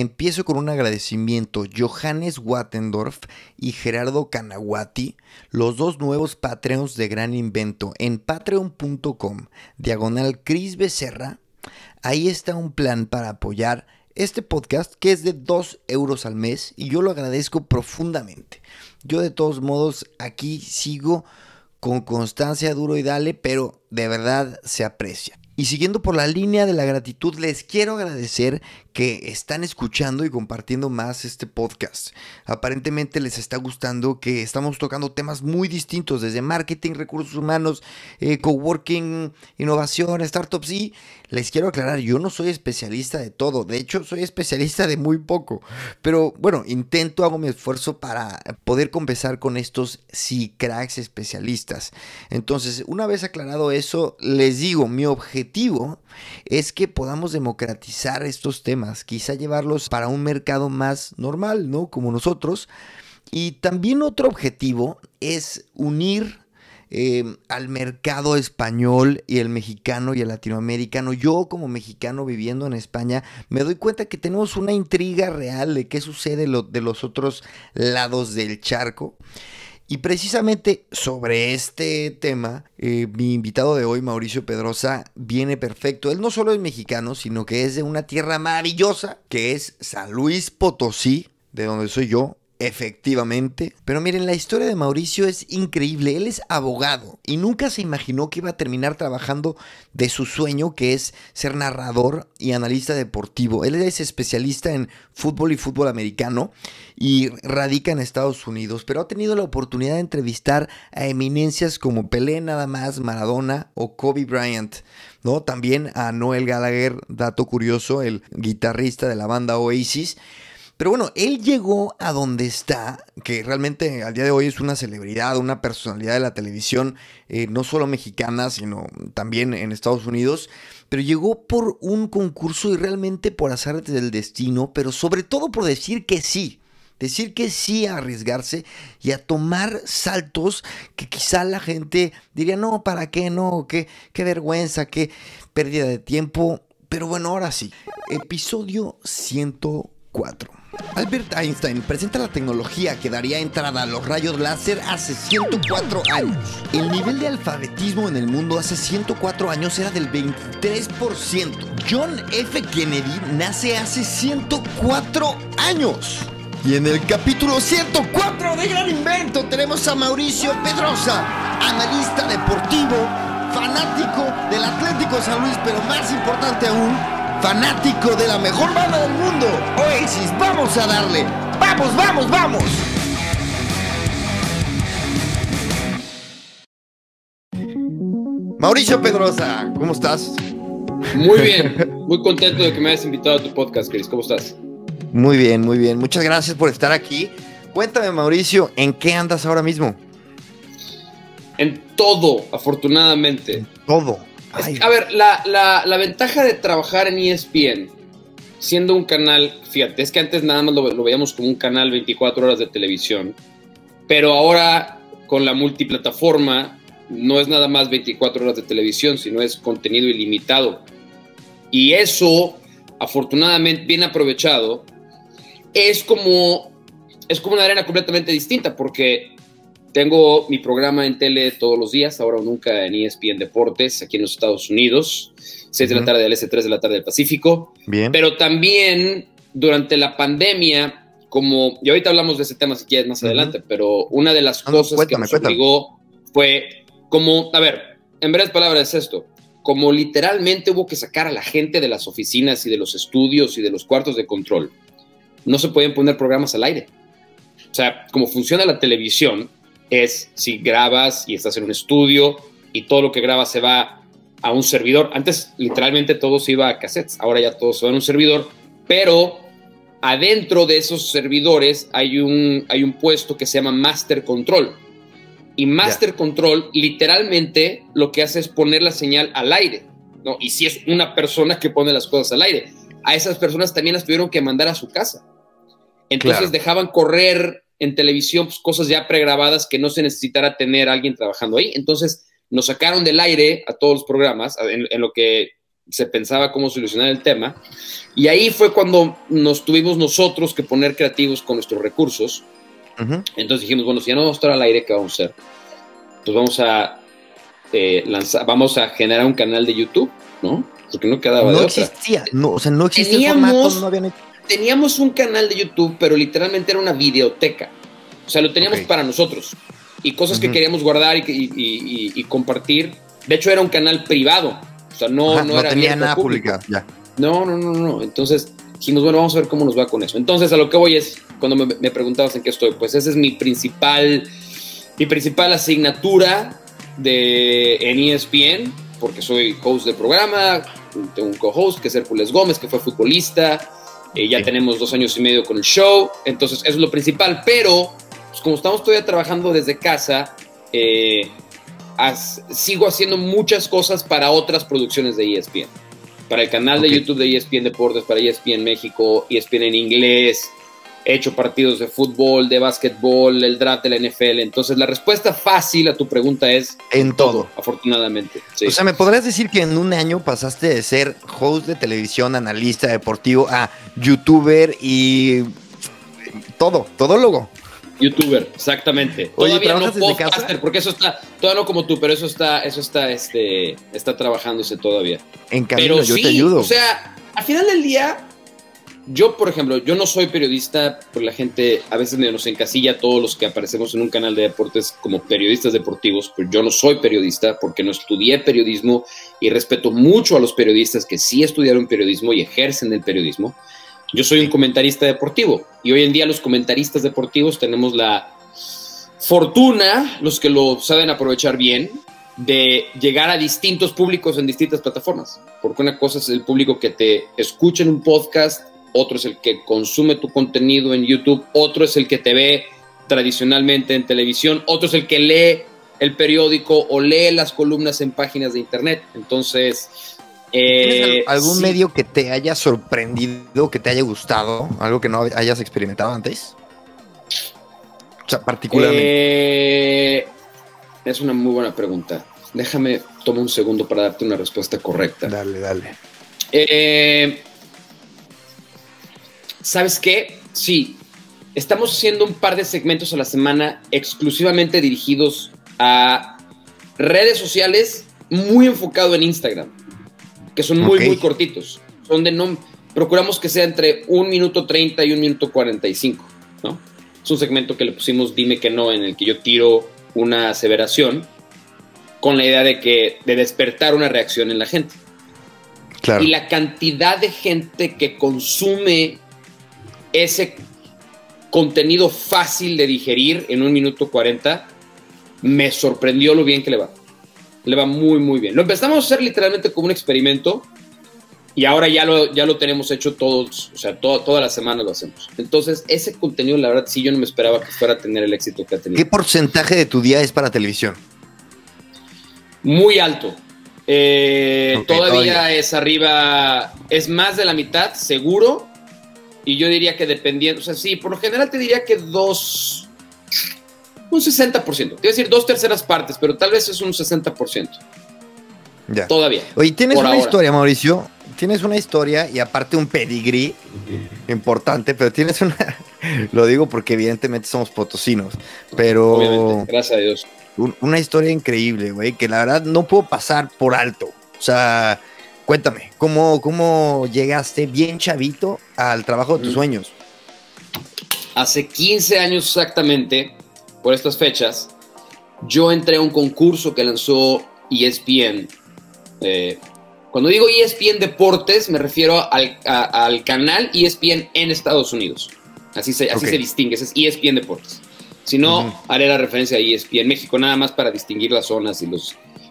empiezo con un agradecimiento. Johannes Wattendorf y Gerardo Canaguati, los dos nuevos Patreons de Gran Invento, en patreon.com/Cris Becerra. Ahí está un plan para apoyar este podcast que es de 2 euros al mes y yo lo agradezco profundamente. Yo de todos modos aquí sigo con constancia, duro y dale, pero de verdad se aprecia. Y siguiendo por la línea de la gratitud, les quiero agradecer que están escuchando y compartiendo más este podcast. Aparentemente les está gustando que estamos tocando temas muy distintos, desde marketing, recursos humanos, coworking, innovación, startups. Y les quiero aclarar, yo no soy especialista de todo, de hecho soy especialista de muy poco. Pero bueno, hago mi esfuerzo para poder conversar con estos sí cracks especialistas. Entonces, una vez aclarado eso, les digo, mi objetivo es que podamos democratizar estos temas, quizá llevarlos para un mercado más normal, ¿no? Como nosotros. Y también otro objetivo es unir al mercado español y el mexicano y el latinoamericano. Yo como mexicano viviendo en España me doy cuenta que tenemos una intriga real de qué sucede de los otros lados del charco. Y precisamente sobre este tema, mi invitado de hoy, Mauricio Pedrosa, viene perfecto. Él no solo es mexicano, sino que es de una tierra maravillosa, que es San Luis Potosí, de donde soy yo, efectivamente. Pero miren, la historia de Mauricio es increíble. Él es abogado y nunca se imaginó que iba a terminar trabajando de su sueño, que es ser narrador y analista deportivo. Él es especialista en fútbol y fútbol americano y radica en Estados Unidos, pero ha tenido la oportunidad de entrevistar a eminencias como Pelé nada más, Maradona o Kobe Bryant, ¿no? También a Noel Gallagher, dato curioso, el guitarrista de la banda Oasis. Pero bueno, él llegó a donde está, que realmente al día de hoy es una celebridad, una personalidad de la televisión, no solo mexicana, sino también en Estados Unidos. Pero llegó por un concurso y realmente por azares del destino, pero sobre todo por decir que sí. Decir que sí a arriesgarse y a tomar saltos que quizá la gente diría, no, ¿para qué? No, qué vergüenza, qué pérdida de tiempo. Pero bueno, ahora sí, episodio 104. Albert Einstein presenta la tecnología que daría entrada a los rayos láser hace 104 años. El nivel de alfabetismo en el mundo hace 104 años era del 23%. John F. Kennedy nace hace 104 años. Y en el capítulo 104 de Gran Invento tenemos a Mauricio Pedrosa, analista deportivo, fanático del Atlético de San Luis, pero más importante aún, fanático de la mejor banda del mundo, Oasis. ¡Vamos a darle! ¡Vamos, vamos, vamos! Mauricio Pedrosa, ¿cómo estás? Muy bien, muy contento de que me hayas invitado a tu podcast, Cris. ¿Cómo estás? Muy bien, muy bien. Muchas gracias por estar aquí. Cuéntame, Mauricio, ¿en qué andas ahora mismo? En todo, afortunadamente. En todo. A ver, la ventaja de trabajar en ESPN, siendo un canal, fíjate, es que antes nada más lo veíamos como un canal 24 horas de televisión, pero ahora con la multiplataforma no es nada más 24 horas de televisión, sino es contenido ilimitado. Y eso, afortunadamente, bien aprovechado, es como una arena completamente distinta, porque tengo mi programa en tele todos los días, ahora o nunca, en ESPN Deportes, aquí en los Estados Unidos, 6 de la tarde del Este, 3 de la tarde del Pacífico. Bien. Pero también, durante la pandemia, y ahorita hablamos de ese tema si quieres más adelante, pero una de las cosas que nos obligó fue a ver, en breves palabras es esto, como literalmente hubo que sacar a la gente de las oficinas y de los estudios y de los cuartos de control, no se pueden poner programas al aire. O sea, como funciona la televisión es si grabas y estás en un estudio y todo lo que grabas se va a un servidor. Antes literalmente todo se iba a cassettes, ahora ya todo se va a un servidor, pero adentro de esos servidores hay un puesto que se llama Master Control. Y Master Control literalmente lo que hace es poner la señal al aire, ¿no? Y si es una persona que pone las cosas al aire, a esas personas también las tuvieron que mandar a su casa. Entonces dejaban correr en televisión pues, cosas ya pregrabadas que no se necesitara tener a alguien trabajando ahí. Entonces nos sacaron del aire a todos los programas, en lo que se pensaba cómo solucionar el tema. Y ahí fue cuando nos tuvimos nosotros que poner creativos con nuestros recursos. Entonces dijimos, bueno, si ya no vamos a estar al aire, ¿qué vamos a hacer? Pues vamos a generar un canal de YouTube, ¿no? Porque no quedaba de otra. Existía, no, o sea, no existía el formato, no habían hecho. Teníamos un canal de YouTube, pero literalmente era una videoteca. O sea, lo teníamos para nosotros. Y cosas que queríamos guardar y compartir. De hecho, era un canal privado. O sea, no era tenía nada publicado. Ya. No. Entonces dijimos, bueno, vamos a ver cómo nos va con eso. Entonces, a lo que voy es, cuando me preguntabas en qué estoy, pues esa es mi principal asignatura en ESPN, porque soy host del programa, tengo un co-host que es Hércules Gómez, que fue futbolista, ya tenemos 2 años y medio con el show, entonces eso es lo principal, pero pues, como estamos todavía trabajando desde casa, sigo haciendo muchas cosas para otras producciones de ESPN, para el canal de YouTube de ESPN Deportes, para ESPN México, ESPN en inglés. He hecho partidos de fútbol, de básquetbol, el draft de la NFL. Entonces, la respuesta fácil a tu pregunta es en todo, afortunadamente. Sí. O sea, ¿me podrías decir que en un año pasaste de ser host de televisión, analista deportivo, a youtuber y todólogo? YouTuber, exactamente. Oye, todavía no podcaster, casa? Porque eso está, todavía no como tú, pero eso está trabajándose todavía. En camino, pero yo sí, te ayudo. O sea, al final del día, yo, por ejemplo, yo no soy periodista, porque la gente a veces nos encasilla a todos los que aparecemos en un canal de deportes como periodistas deportivos, pero yo no soy periodista porque no estudié periodismo y respeto mucho a los periodistas que sí estudiaron periodismo y ejercen el periodismo. Yo soy un comentarista deportivo y hoy en día los comentaristas deportivos tenemos la fortuna, los que lo saben aprovechar bien, de llegar a distintos públicos en distintas plataformas. Porque una cosa es el público que te escucha en un podcast, otro es el que consume tu contenido en YouTube, otro es el que te ve tradicionalmente en televisión, otro es el que lee el periódico o lee las columnas en páginas de internet. Entonces... ¿Tienes algún medio que te haya sorprendido, que te haya gustado, algo que no hayas experimentado antes? O sea, particularmente. Es una muy buena pregunta. Déjame tomar un segundo para darte una respuesta correcta. Dale. ¿Sabes qué? Sí, estamos haciendo un par de segmentos a la semana exclusivamente dirigidos a redes sociales, muy enfocado en Instagram, que son muy cortitos. Procuramos que sea entre 1 minuto 30 y 1 minuto 45, ¿no? Es un segmento que le pusimos Dime que no, en el que yo tiro una aseveración con la idea de despertar una reacción en la gente. Claro. Y la cantidad de gente que consume ese contenido fácil de digerir en 1 minuto 40 me sorprendió lo bien que le va. Le va muy bien. Lo empezamos a hacer literalmente como un experimento y ahora ya lo tenemos hecho todos, o sea, todas las semanas lo hacemos. Entonces, ese contenido, la verdad, sí, yo no me esperaba que fuera a tener el éxito que ha tenido. ¿Qué porcentaje de tu día es para televisión? Muy alto. Todavía es arriba, es más de la mitad, seguro. Y yo diría que dependiendo, o sea, sí, por lo general te diría que un 60%. Te iba a decir 2/3 partes, pero tal vez es un 60%. Ya. Todavía. Oye, tienes una historia, Mauricio. Tienes una historia y aparte un pedigrí importante, pero tienes una... Lo digo porque evidentemente somos potosinos, pero... Obviamente, gracias a Dios. Una historia increíble, güey, que la verdad no puedo pasar por alto. O sea, cuéntame, ¿cómo llegaste bien chavito al trabajo de tus sueños? Hace 15 años exactamente, por estas fechas, yo entré a un concurso que lanzó ESPN. Cuando digo ESPN Deportes, me refiero al canal ESPN en Estados Unidos. Así se distingue, ese es ESPN Deportes. Si no, haré la referencia a ESPN México, nada más para distinguir las zonas y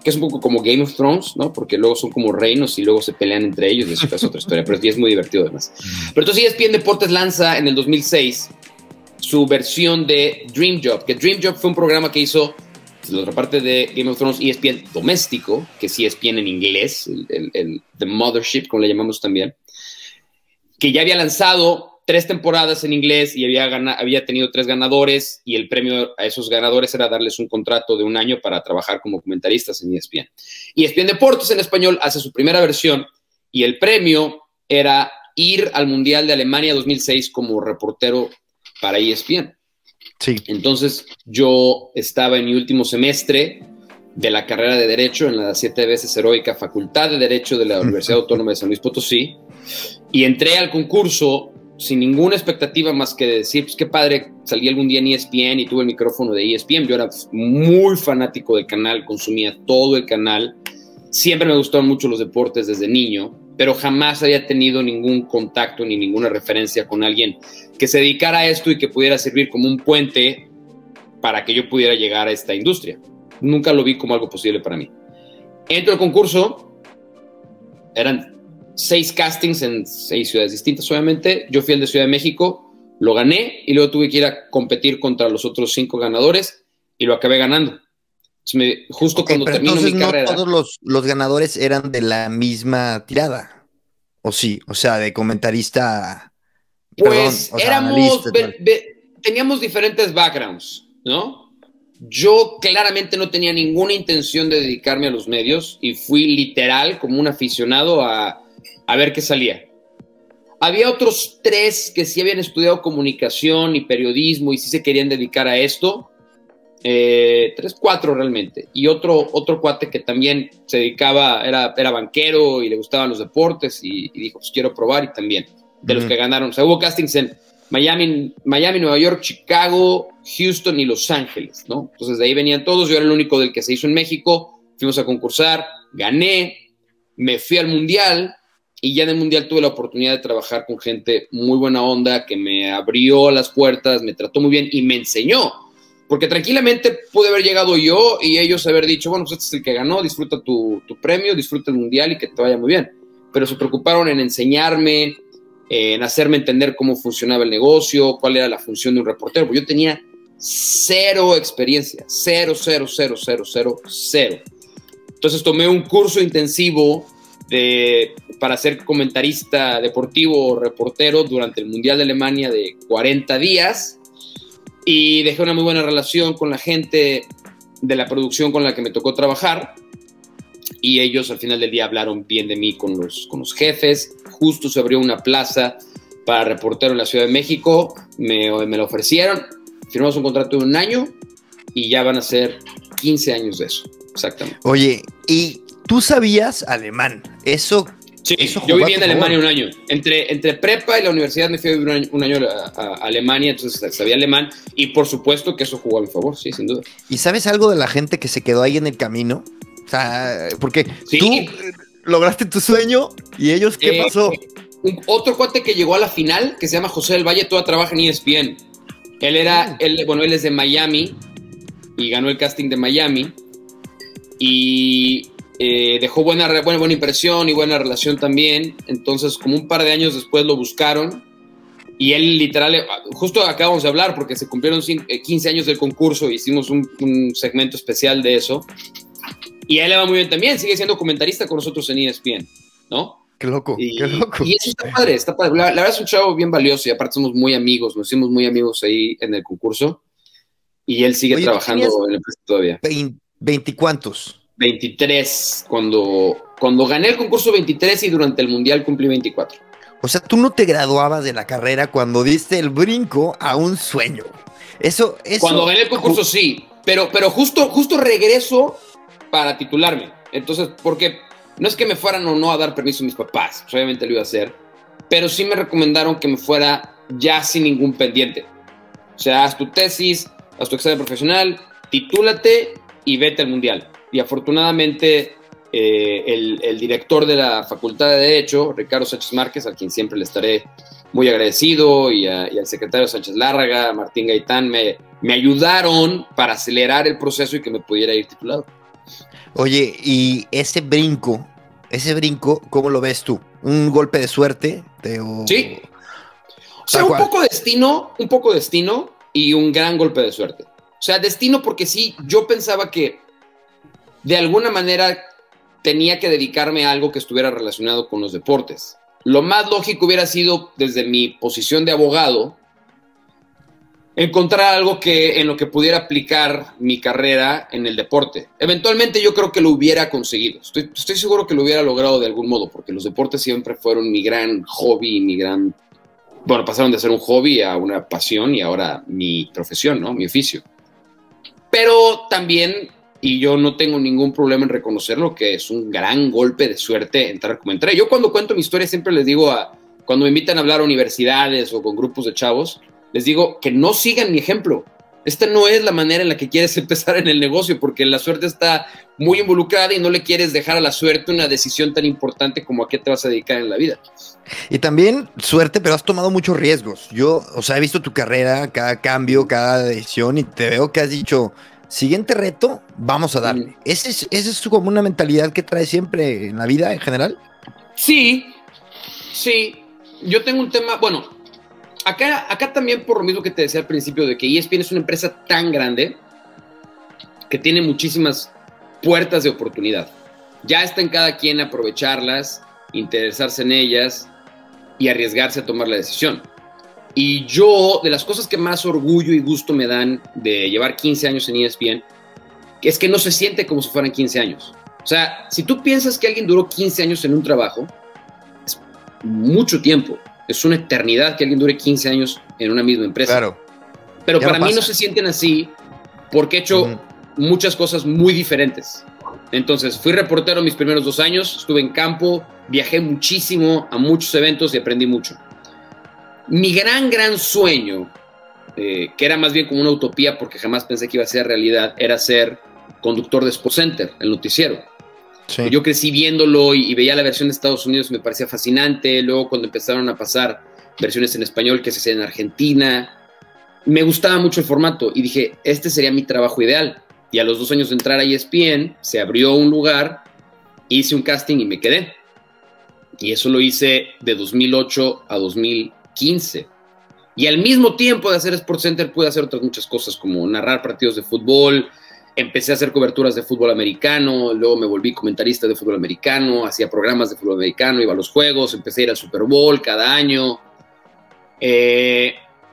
que es un poco como Game of Thrones, ¿no? Porque luego son como reinos y luego se pelean entre ellos, y eso es otra historia, pero es muy divertido además. Pero entonces ESPN Deportes lanza en el 2006 su versión de Dream Job, que Dream Job fue un programa que hizo, la otra parte de Game of Thrones, ESPN doméstico, que es ESPN en inglés, el The Mothership, como le llamamos también, que ya había lanzado 3 temporadas en inglés y había tenido 3 ganadores, y el premio a esos ganadores era darles un contrato de 1 año para trabajar como comentaristas en ESPN. ESPN Deportes en español hace su primera versión, y el premio era ir al Mundial de Alemania 2006 como reportero para ESPN. Sí. Entonces yo estaba en mi último semestre de la carrera de Derecho en la 7 veces heroica Facultad de Derecho de la Universidad Autónoma de San Luis Potosí, y entré al concurso sin ninguna expectativa más que decir, pues qué padre, salí algún día en ESPN y tuve el micrófono de ESPN. Yo era muy fanático del canal, consumía todo el canal, siempre me gustaban mucho los deportes desde niño, pero jamás había tenido ningún contacto ni ninguna referencia con alguien que se dedicara a esto y que pudiera servir como un puente para que yo pudiera llegar a esta industria. Nunca lo vi como algo posible para mí. Entro al concurso, eran 6 castings en 6 ciudades distintas, obviamente. Yo fui el de Ciudad de México, lo gané y luego tuve que ir a competir contra los otros 5 ganadores y lo acabé ganando. Justo cuando termino mi carrera. No todos los ganadores eran de la misma tirada, ¿o sí? O sea, de comentarista. Pues teníamos diferentes backgrounds, ¿no? Yo claramente no tenía ninguna intención de dedicarme a los medios y fui literal como un aficionado a ver qué salía. Había otros 3 que sí habían estudiado comunicación y periodismo y sí se querían dedicar a esto. 3, 4 realmente. Y otro cuate que también se dedicaba, era banquero y le gustaban los deportes y dijo, pues quiero probar, y también de los que ganaron. O sea, hubo castings en Miami, Nueva York, Chicago, Houston y Los Ángeles, ¿no? Entonces de ahí venían todos. Yo era el único del que se hizo en México. Fuimos a concursar, gané, me fui al Mundial y ya en el Mundial tuve la oportunidad de trabajar con gente muy buena onda que me abrió las puertas, me trató muy bien y me enseñó. Porque tranquilamente pude haber llegado yo y ellos haber dicho, bueno, pues este es el que ganó, disfruta tu premio, disfruta el Mundial y que te vaya muy bien. Pero se preocuparon en enseñarme, en hacerme entender cómo funcionaba el negocio, cuál era la función de un reportero. Porque yo tenía 0 experiencia, 0. Entonces tomé un curso intensivo para ser comentarista deportivo o reportero durante el Mundial de Alemania de 40 días. Y dejé una muy buena relación con la gente de la producción con la que me tocó trabajar. Y ellos al final del día hablaron bien de mí con los jefes. Justo se abrió una plaza para reportero en la Ciudad de México. Me lo ofrecieron. Firmamos un contrato de 1 año y ya van a ser 15 años de eso. Exactamente. Oye, ¿y tú sabías alemán? Eso... Sí, yo viví en Alemania 1 año. Entre prepa y la universidad me fui a vivir un año a Alemania, entonces sabía alemán y por supuesto que eso jugó a mi favor, sí, sin duda. ¿Y sabes algo de la gente que se quedó ahí en el camino? O sea, porque sí. Tú lograste tu sueño y ellos, ¿qué pasó? Otro cuate que llegó a la final, que se llama José del Valle, todavía trabaja en ESPN. Él es de Miami y ganó el casting de Miami y... dejó buena impresión y buena relación también. Entonces, como un par de años después lo buscaron y él literal, justo acabamos de hablar porque se cumplieron 15 años del concurso, hicimos un segmento especial de eso y a él le va muy bien también, sigue siendo comentarista con nosotros en ESPN, ¿no? Qué loco, qué loco. Y eso está padre. La verdad es un chavo bien valioso y aparte somos muy amigos, nos hicimos muy amigos ahí en el concurso y él sigue trabajando en la empresa todavía. ¿20 cuántos? 23, cuando gané el concurso 23 y durante el Mundial cumplí 24. O sea, tú no te graduabas de la carrera cuando diste el brinco a un sueño. Eso... Cuando gané el concurso sí, pero justo regreso para titularme. Entonces, porque no es que me fueran o no a dar permiso a mis papás, pues obviamente lo iba a hacer, pero sí me recomendaron que me fuera ya sin ningún pendiente. O sea, haz tu tesis, haz tu examen profesional, titúlate y vete al Mundial. Y afortunadamente el director de la Facultad de Derecho, Ricardo Sánchez Márquez, a quien siempre le estaré muy agradecido, y al secretario Sánchez Lárraga, Martín Gaitán, me ayudaron para acelerar el proceso y que me pudiera ir titulado. Oye, y ese brinco, ¿cómo lo ves tú? ¿Un golpe de suerte? Sí. O sea, un poco de destino y un gran golpe de suerte. O sea, destino porque sí, yo pensaba que de alguna manera tenía que dedicarme a algo que estuviera relacionado con los deportes. Lo más lógico hubiera sido, desde mi posición de abogado, encontrar algo en lo que pudiera aplicar mi carrera en el deporte. Eventualmente yo creo que lo hubiera conseguido. Estoy seguro que lo hubiera logrado de algún modo, porque los deportes siempre fueron mi gran hobby, bueno, pasaron de ser un hobby a una pasión y ahora mi profesión, ¿no? Mi oficio. Pero también, y yo no tengo ningún problema en reconocerlo, que es un gran golpe de suerte entrar como entré. Yo cuando cuento mi historia siempre les digo cuando me invitan a hablar a universidades o con grupos de chavos, les digo que no sigan mi ejemplo. Esta no es la manera en la que quieres empezar en el negocio, porque la suerte está muy involucrada y no le quieres dejar a la suerte una decisión tan importante como a qué te vas a dedicar en la vida. Y también suerte, pero has tomado muchos riesgos. Yo, o sea, he visto tu carrera, cada cambio, cada decisión, y te veo que has dicho, siguiente reto, vamos a darle. ¿Esa es como una mentalidad que traes siempre en la vida en general? Sí. Yo tengo un tema, bueno, acá también por lo mismo que te decía al principio de que ESPN es una empresa tan grande que tiene muchísimas puertas de oportunidad. Ya está en cada quien aprovecharlas, interesarse en ellas y arriesgarse a tomar la decisión. Y yo, de las cosas que más orgullo y gusto me dan de llevar 15 años en ESPN, es que no se siente como si fueran 15 años. O sea, si tú piensas que alguien duró 15 años en un trabajo, es mucho tiempo. Es una eternidad que alguien dure 15 años en una misma empresa. Claro. Pero para mí no se sienten así porque he hecho muchas cosas muy diferentes. Entonces, fui reportero mis primeros 2 años, estuve en campo, viajé muchísimo a muchos eventos y aprendí mucho. Mi gran sueño, que era más bien como una utopía porque jamás pensé que iba a ser realidad, era ser conductor de SportsCenter, el noticiero. Sí. Yo crecí viéndolo y veía la versión de Estados Unidos, me parecía fascinante. Luego cuando empezaron a pasar versiones en español que se hacían en Argentina, me gustaba mucho el formato y dije, este sería mi trabajo ideal. Y a los 2 años de entrar a ESPN, se abrió un lugar, hice un casting y me quedé. Y eso lo hice de 2008 a 2015. Y al mismo tiempo de hacer SportsCenter pude hacer otras muchas cosas, como narrar partidos de fútbol. Empecé a hacer coberturas de fútbol americano, luego me volví comentarista de fútbol americano, hacía programas de fútbol americano, iba a los juegos, empecé a ir al Super Bowl cada año.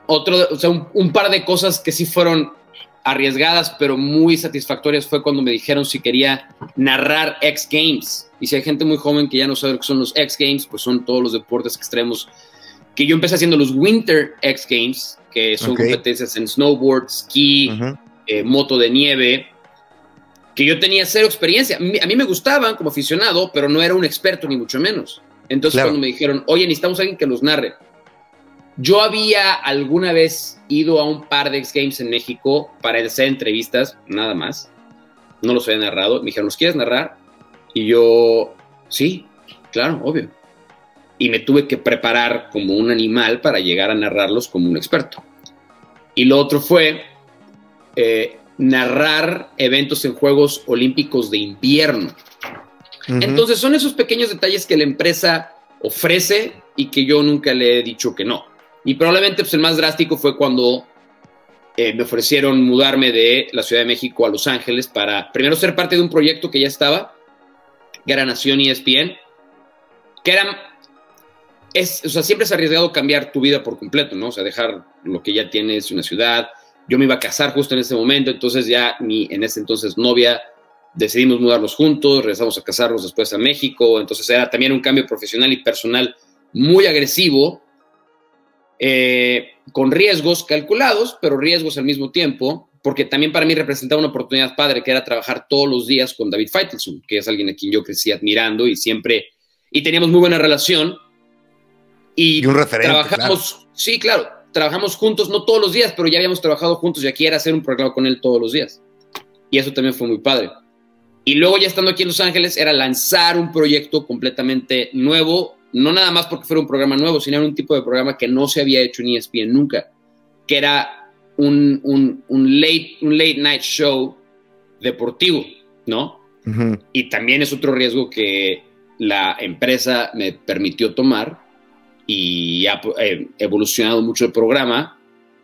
Un par de cosas que sí fueron arriesgadas, pero muy satisfactorias fue cuando me dijeron si quería narrar X Games. Y si hay gente muy joven que ya no sabe lo que son los X Games, pues son todos los deportes extremos que yo empecé haciendo los Winter X Games, que son competencias en snowboard, ski, moto de nieve, que yo tenía 0 experiencia. A mí me gustaban como aficionado, pero no era un experto ni mucho menos. Entonces cuando me dijeron, oye, necesitamos a alguien que los narre. Yo había alguna vez ido a un par de X Games en México para hacer entrevistas, nada más. No los había narrado. Me dijeron, ¿los quieres narrar? Y yo, sí, claro, obvio. Y me tuve que preparar como un animal para llegar a narrarlos como un experto. Y lo otro fue narrar eventos en Juegos Olímpicos de Invierno. Entonces son esos pequeños detalles que la empresa ofrece y que yo nunca le he dicho que no. Y probablemente pues, el más drástico fue cuando me ofrecieron mudarme de la Ciudad de México a Los Ángeles para primero ser parte de un proyecto que ya estaba, que era Nación ESPN, que o sea, siempre es arriesgado cambiar tu vida por completo, ¿no? O sea, dejar lo que ya tienes, una ciudad. Yo me iba a casar justo en ese momento, entonces ya en ese entonces novia, decidimos mudarnos juntos, regresamos a casarnos después a México, entonces era también un cambio profesional y personal muy agresivo, con riesgos calculados, pero riesgos al mismo tiempo, porque también para mí representaba una oportunidad padre, que era trabajar todos los días con David Faitelson, que es alguien a quien yo crecí admirando y teníamos muy buena relación. Y un referente, trabajamos, claro. Sí, claro, trabajamos juntos, no todos los días, pero ya habíamos trabajado juntos y aquí era hacer un programa con él todos los días. Y eso también fue muy padre. Y luego ya estando aquí en Los Ángeles era lanzar un proyecto completamente nuevo, no nada más porque fuera un programa nuevo, sino un tipo de programa que no se había hecho en ESPN nunca, que era un late night show deportivo, ¿no? Y también es otro riesgo que la empresa me permitió tomar y ha evolucionado mucho el programa,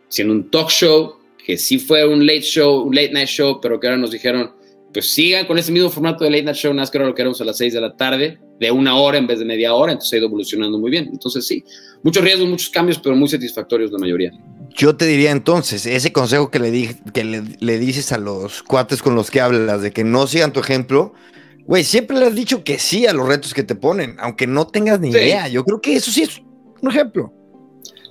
siendo un talk show, que sí fue un late night show, pero que ahora nos dijeron, pues sigan con ese mismo formato de late night show, nada más que ahora lo queremos a las 6 de la tarde, de 1 hora en vez de media hora, entonces ha ido evolucionando muy bien. Entonces sí, muchos riesgos, muchos cambios, pero muy satisfactorios la mayoría. Yo te diría entonces, ese consejo que le dices a los cuates con los que hablas, de que no sigan tu ejemplo, güey, siempre le has dicho que sí a los retos que te ponen, aunque no tengas ni idea. Yo creo que eso sí es un ejemplo.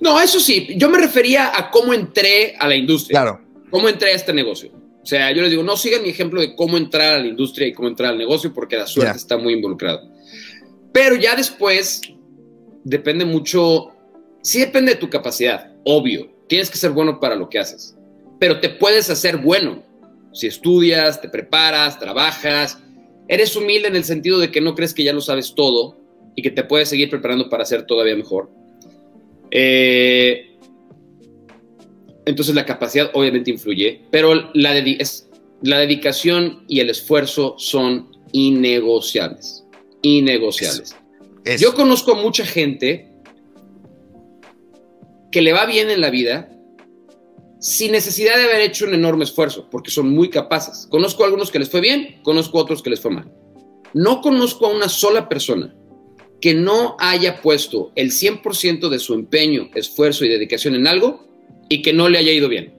No, eso sí, yo me refería a cómo entré a la industria. Claro. Cómo entré a este negocio. O sea, yo les digo, no sigan mi ejemplo de cómo entrar a la industria y cómo entrar al negocio, porque la suerte está muy involucrada. Pero ya después, depende mucho, sí depende de tu capacidad, obvio. Tienes que ser bueno para lo que haces. Pero te puedes hacer bueno. Si estudias, te preparas, trabajas, eres humilde en el sentido de que no crees que ya lo sabes todo y que te puedes seguir preparando para ser todavía mejor. Entonces la capacidad obviamente influye, pero la dedicación y el esfuerzo son innegociables. Innegociables. Yo conozco a mucha gente que le va bien en la vida sin necesidad de haber hecho un enorme esfuerzo, porque son muy capaces. Conozco a algunos que les fue bien, conozco a otros que les fue mal. No conozco a una sola persona que no haya puesto el 100% de su empeño, esfuerzo y dedicación en algo y que no le haya ido bien.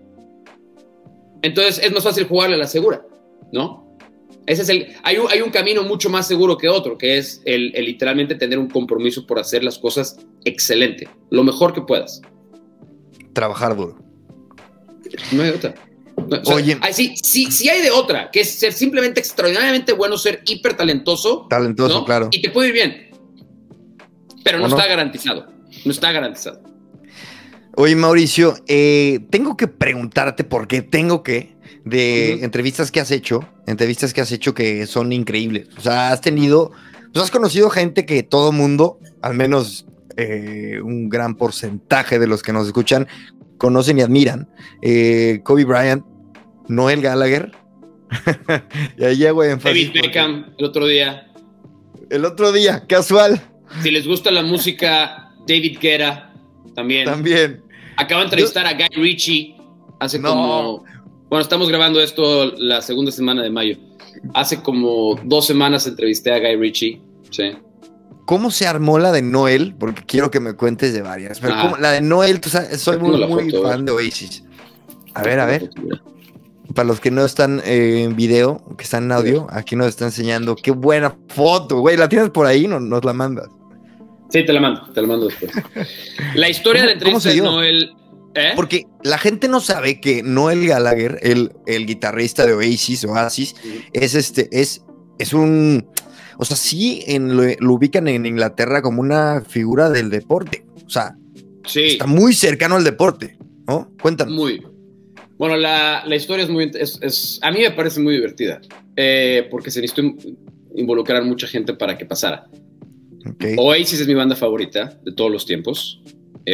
Entonces es más fácil jugarle a la segura, ¿no? Ese es hay un camino mucho más seguro que otro, que es el literalmente tener un compromiso por hacer las cosas excelente, lo mejor que puedas. Trabajar duro. No hay otra. No, o sea, oye, sí hay de otra, que es ser simplemente extraordinariamente bueno, ser hiper talentoso. Talentoso, ¿no? Claro. Y te puede ir bien. Pero no está garantizado. No está garantizado. Oye, Mauricio, tengo que preguntarte porque entrevistas que has hecho que son increíbles. O sea, has conocido gente que todo mundo, al menos un gran porcentaje de los que nos escuchan, conocen y admiran. Kobe Bryant, Noel Gallagher. Y ahí hago énfasis. David Beckham, el otro día. El otro día, casual. Si les gusta la música, David Guetta, también. Acabo de entrevistar a Guy Ritchie Bueno, estamos grabando esto la segunda semana de mayo. Hace como 2 semanas entrevisté a Guy Ritchie. Sí. ¿Cómo se armó la de Noel? Porque quiero que me cuentes de varias. Pero la de Noel, tú sabes, soy muy fan de Oasis. A ver. Para los que no están en video, que están en audio, aquí nos está enseñando. Qué buena foto, güey. ¿La tienes por ahí? Nos la mandas. Sí, te la mando después. La historia de la entrevista de Noel... Porque la gente no sabe que Noel Gallagher, el guitarrista de Oasis, es un... O sea, sí lo ubican en Inglaterra como una figura del deporte. O sea, está muy cercano al deporte, ¿no? Cuéntanos. Bueno, la historia es muy... a mí me parece muy divertida, porque se necesitó involucrar mucha gente para que pasara. Okay. Oasis es mi banda favorita de todos los tiempos.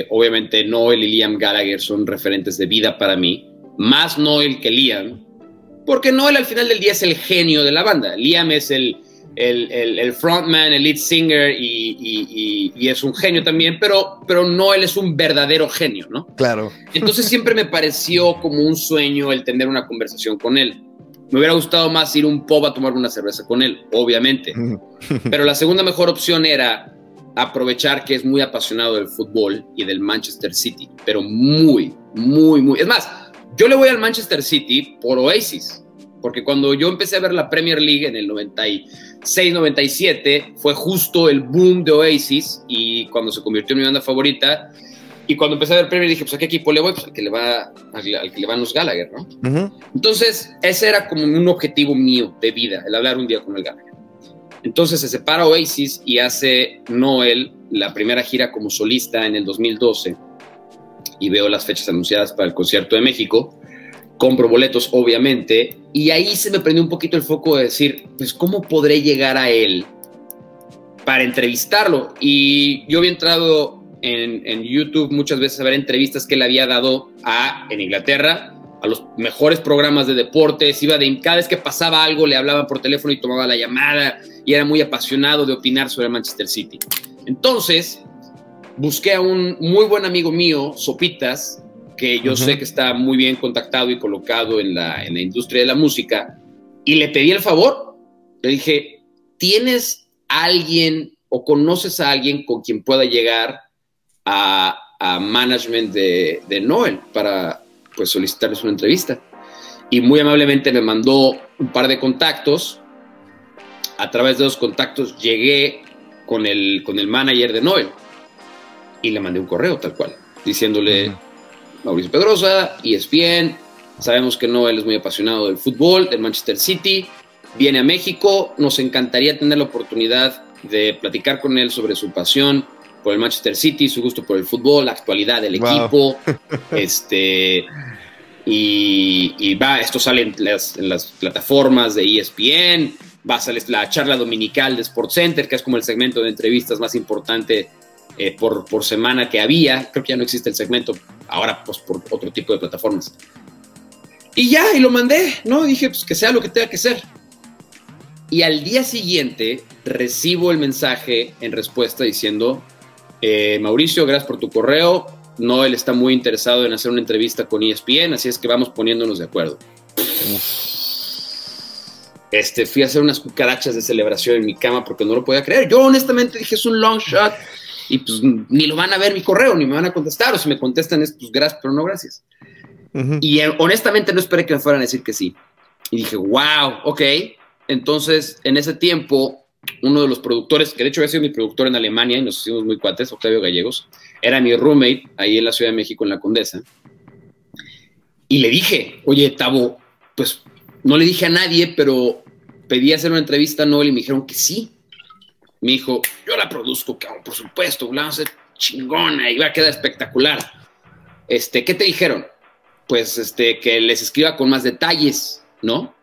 Obviamente Noel y Liam Gallagher son referentes de vida para mí. Más Noel que Liam. Porque Noel al final del día es el genio de la banda. Liam es el frontman, el lead singer y es un genio también. Pero Noel es un verdadero genio, ¿no? Claro. Entonces siempre me pareció como un sueño el tener una conversación con él. Me hubiera gustado más ir a un pub a tomar una cerveza con él, obviamente. Pero la segunda mejor opción era aprovechar que es muy apasionado del fútbol y del Manchester City. Pero muy. Es más, yo le voy al Manchester City por Oasis. Porque cuando yo empecé a ver la Premier League en el 96-97, fue justo el boom de Oasis y cuando se convirtió en mi banda favorita. Y cuando empecé a ver Premier dije, pues ¿a qué equipo le voy? Pues al que le van los Gallagher, ¿no? Entonces, ese era como un objetivo mío de vida, el hablar un día con el Gallagher. Entonces se separa Oasis y hace Noel la primera gira como solista en el 2012 y veo las fechas anunciadas para el concierto de México. Compro boletos, obviamente, y ahí se me prendió un poquito el foco de decir, pues ¿cómo podré llegar a él para entrevistarlo? Y yo había entrado en YouTube muchas veces a ver entrevistas que él había dado en Inglaterra a los mejores programas de deportes. Cada vez que pasaba algo le hablaban por teléfono y tomaba la llamada y era muy apasionado de opinar sobre Manchester City. Entonces busqué a un muy buen amigo mío, Sopitas, que yo sé que está muy bien contactado y colocado en la industria de la música, y le pedí el favor. Le dije, ¿tienes alguien o conoces a alguien con quien pueda llegar a a management de Noel para pues solicitarles una entrevista. Y muy amablemente me mandó un par de contactos. A través de esos contactos llegué con el manager de Noel y le mandé un correo tal cual, diciéndole: Mauricio Pedrosa, ESPN, sabemos que Noel es muy apasionado del fútbol, del Manchester City, viene a México, nos encantaría tener la oportunidad de platicar con él sobre su pasión por el Manchester City, su gusto por el fútbol, la actualidad del equipo, y esto sale en las plataformas de ESPN, va a salir la charla dominical de SportsCenter, que es como el segmento de entrevistas más importante por semana que había. Creo que ya no existe el segmento, ahora pues por otro tipo de plataformas. Y ya, y lo mandé, ¿no? Dije, pues que sea lo que tenga que ser. Y al día siguiente recibo el mensaje en respuesta diciendo: Mauricio, gracias por tu correo. Noel está muy interesado en hacer una entrevista con ESPN, así es que vamos poniéndonos de acuerdo. Fui a hacer unas cucarachas de celebración en mi cama porque no lo podía creer. Yo honestamente dije, es un long shot y pues ni lo van a ver mi correo, ni me van a contestar, o si me contestan es pues gracias, pero no gracias. Y honestamente no esperé que me fueran a decir que sí. Y dije, wow, ok. Entonces, en ese tiempo, uno de los productores, que de hecho había sido mi productor en Alemania y nos hicimos muy cuates, Octavio Gallegos, era mi roommate ahí en la Ciudad de México, en la Condesa. Y le dije, oye, Tavo, pues no le dije a nadie, pero pedí hacer una entrevista a Noel y me dijeron que sí. Me dijo, yo la produzco, cabrón, por supuesto, la vamos a hacer chingona y va a quedar espectacular. ¿Qué te dijeron? Pues que les escriba con más detalles, ¿no?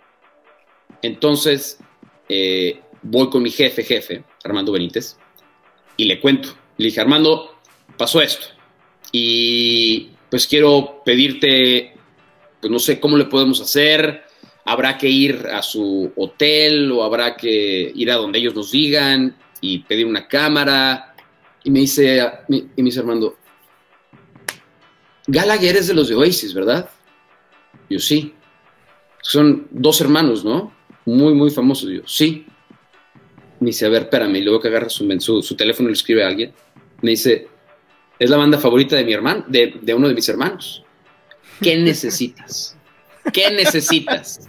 Entonces voy con mi jefe, Armando Benítez, y le cuento. Le dije, Armando, pasó esto. Y pues quiero pedirte, pues no sé cómo le podemos hacer. Habrá que ir a su hotel o habrá que ir a donde ellos nos digan y pedir una cámara. Y me dice Armando, Gallagher es de los de Oasis, ¿verdad? Yo, sí. Son 2 hermanos, ¿no? Muy, muy famosos. Yo, sí. Me dice, a ver, espérame. Y luego que agarra su teléfono y le escribe a alguien. Me dice, es la banda favorita de mi hermano, de uno de mis hermanos. ¿Qué necesitas? ¿Qué necesitas?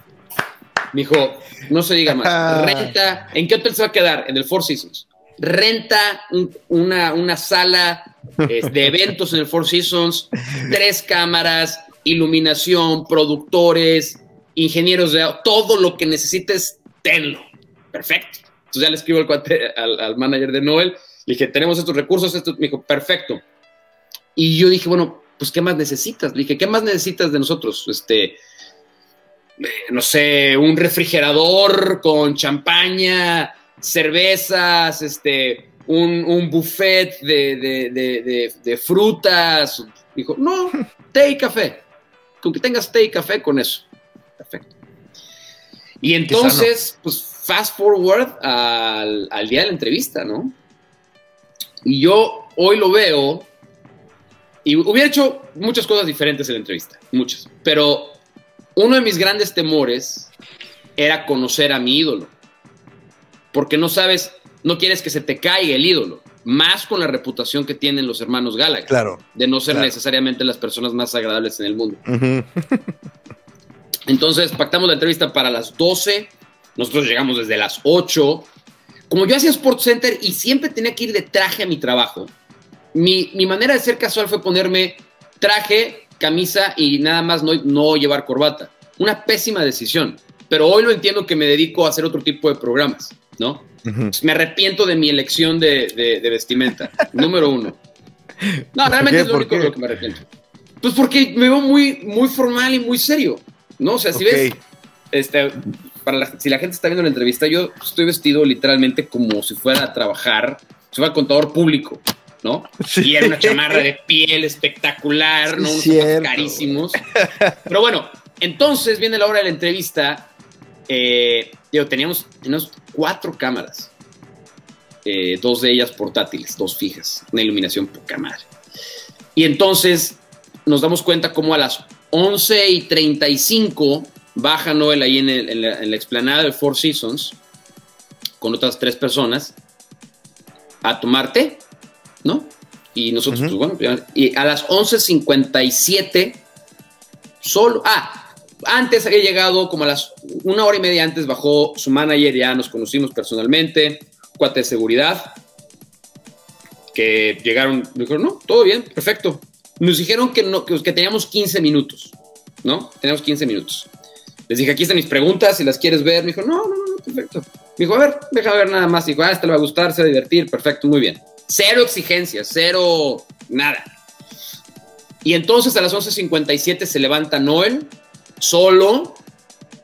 Me dijo, no se diga más. Renta, ¿en qué hotel se va a quedar? En el Four Seasons. Renta una sala de eventos en el Four Seasons, 3 cámaras, iluminación, productores, ingenieros de todo lo que necesites, tenlo. Perfecto. Entonces ya le escribo al manager de Noel, le dije, tenemos estos recursos, me dijo, perfecto. Y yo dije, bueno, pues ¿qué más necesitas? Le dije, ¿qué más necesitas de nosotros? No sé, un refrigerador con champaña, cervezas, un buffet de frutas. Dijo, no, té y café. Con que tengas té y café, con eso. Perfecto. Y entonces, pues, fast forward al día de la entrevista, ¿no? Y yo hoy lo veo y hubiera hecho muchas cosas diferentes en la entrevista, muchas. Pero uno de mis grandes temores era conocer a mi ídolo. Porque no sabes, no quieres que se te caiga el ídolo. Más con la reputación que tienen los hermanos Gallagher. Claro. De no ser necesariamente las personas más agradables en el mundo. Entonces pactamos la entrevista para las 12. Nosotros llegamos desde las 8. Como yo hacía SportsCenter y siempre tenía que ir de traje a mi trabajo, mi manera de ser casual fue ponerme traje, camisa y nada más no llevar corbata. Una pésima decisión. Pero hoy lo entiendo que me dedico a hacer otro tipo de programas, ¿no? Me arrepiento de mi elección de vestimenta. Número 1. No, realmente es lo único de lo que me arrepiento. Pues porque me veo muy, muy formal y muy serio, ¿no? O sea, si ves, si la gente está viendo la entrevista, yo estoy vestido literalmente como si fuera a trabajar, si fuera contador público, ¿no? Sí. Y era una chamarra de piel espectacular, ¿no? Unos zapatos carísimos. Pero bueno, entonces viene la hora de la entrevista. Teníamos 4 cámaras, 2 de ellas portátiles, 2 fijas, una iluminación poca madre. Y entonces nos damos cuenta como a las 11:35 baja Noel ahí en la explanada del Four Seasons con otras 3 personas a tomar té, ¿no? Y nosotros, pues bueno, y a las 11:57, solo, antes había llegado como a las 1 hora y media antes, bajó su manager, ya nos conocimos personalmente, cuate de seguridad, que llegaron, me dijeron, no, todo bien, perfecto. Nos dijeron que teníamos 15 minutos, ¿no? Teníamos 15 minutos. Les dije, aquí están mis preguntas, si las quieres ver. Me dijo, no, perfecto. Me dijo, a ver, déjame ver nada más. Dijo, este le va a gustar, se va a divertir, perfecto, muy bien. Cero exigencias, cero nada. Y entonces a las 11:57 se levanta Noel, solo,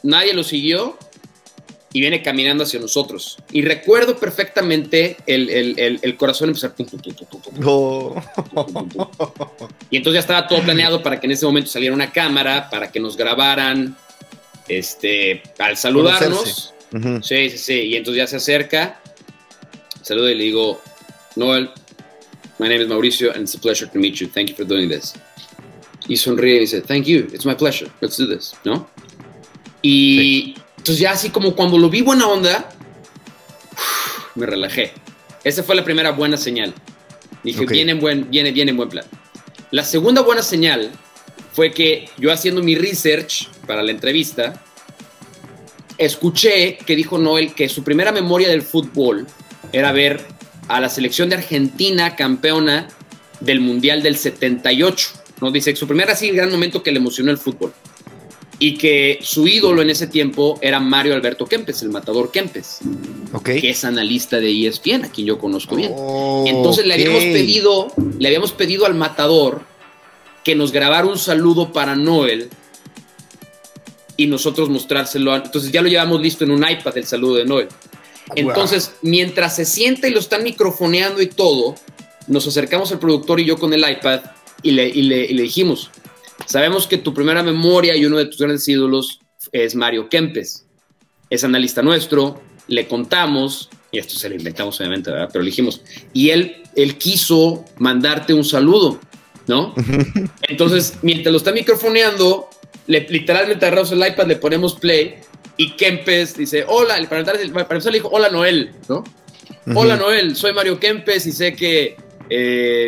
nadie lo siguió, y viene caminando hacia nosotros. Y recuerdo perfectamente el corazón empezar. Y entonces ya estaba todo planeado para que en ese momento saliera una cámara, para que nos grabaran al saludarnos. Sí. Y entonces ya se acerca, saluda y le digo, Noel, my name is Mauricio and it's a pleasure to meet you. Thank you for doing this. Y sonríe y dice, thank you, it's my pleasure. Let's do this, ¿no? Y entonces ya así como cuando lo vi buena onda, me relajé. Esa fue la primera buena señal. Dije, viene en buen plan. La segunda buena señal fue que yo haciendo mi research para la entrevista, escuché que dijo Noel que su primera memoria del fútbol era ver a la selección de Argentina campeona del Mundial del 78. ¿No? Dice que su primer así gran momento que le emocionó el fútbol. Y que su ídolo en ese tiempo era Mario Alberto Kempes, el matador Kempes, que es analista de ESPN, a quien yo conozco bien. Entonces le habíamos pedido al matador que nos grabara un saludo para Noel y nosotros mostrárselo. Entonces ya lo llevamos listo en un iPad, el saludo de Noel. Entonces, mientras se sienta y lo están microfoneando y todo, nos acercamos al productor y yo con el iPad y le dijimos, sabemos que tu primera memoria y uno de tus grandes ídolos es Mario Kempes. Es analista nuestro, le contamos, y esto se lo inventamos obviamente, ¿verdad? Pero le dijimos, y él quiso mandarte un saludo, ¿no? Entonces, mientras lo está microfoneando, literalmente agarramos el iPad, le ponemos play, y Kempes dice, hola, para empezar le dijo, hola Noel, ¿no? Hola Noel, soy Mario Kempes y sé que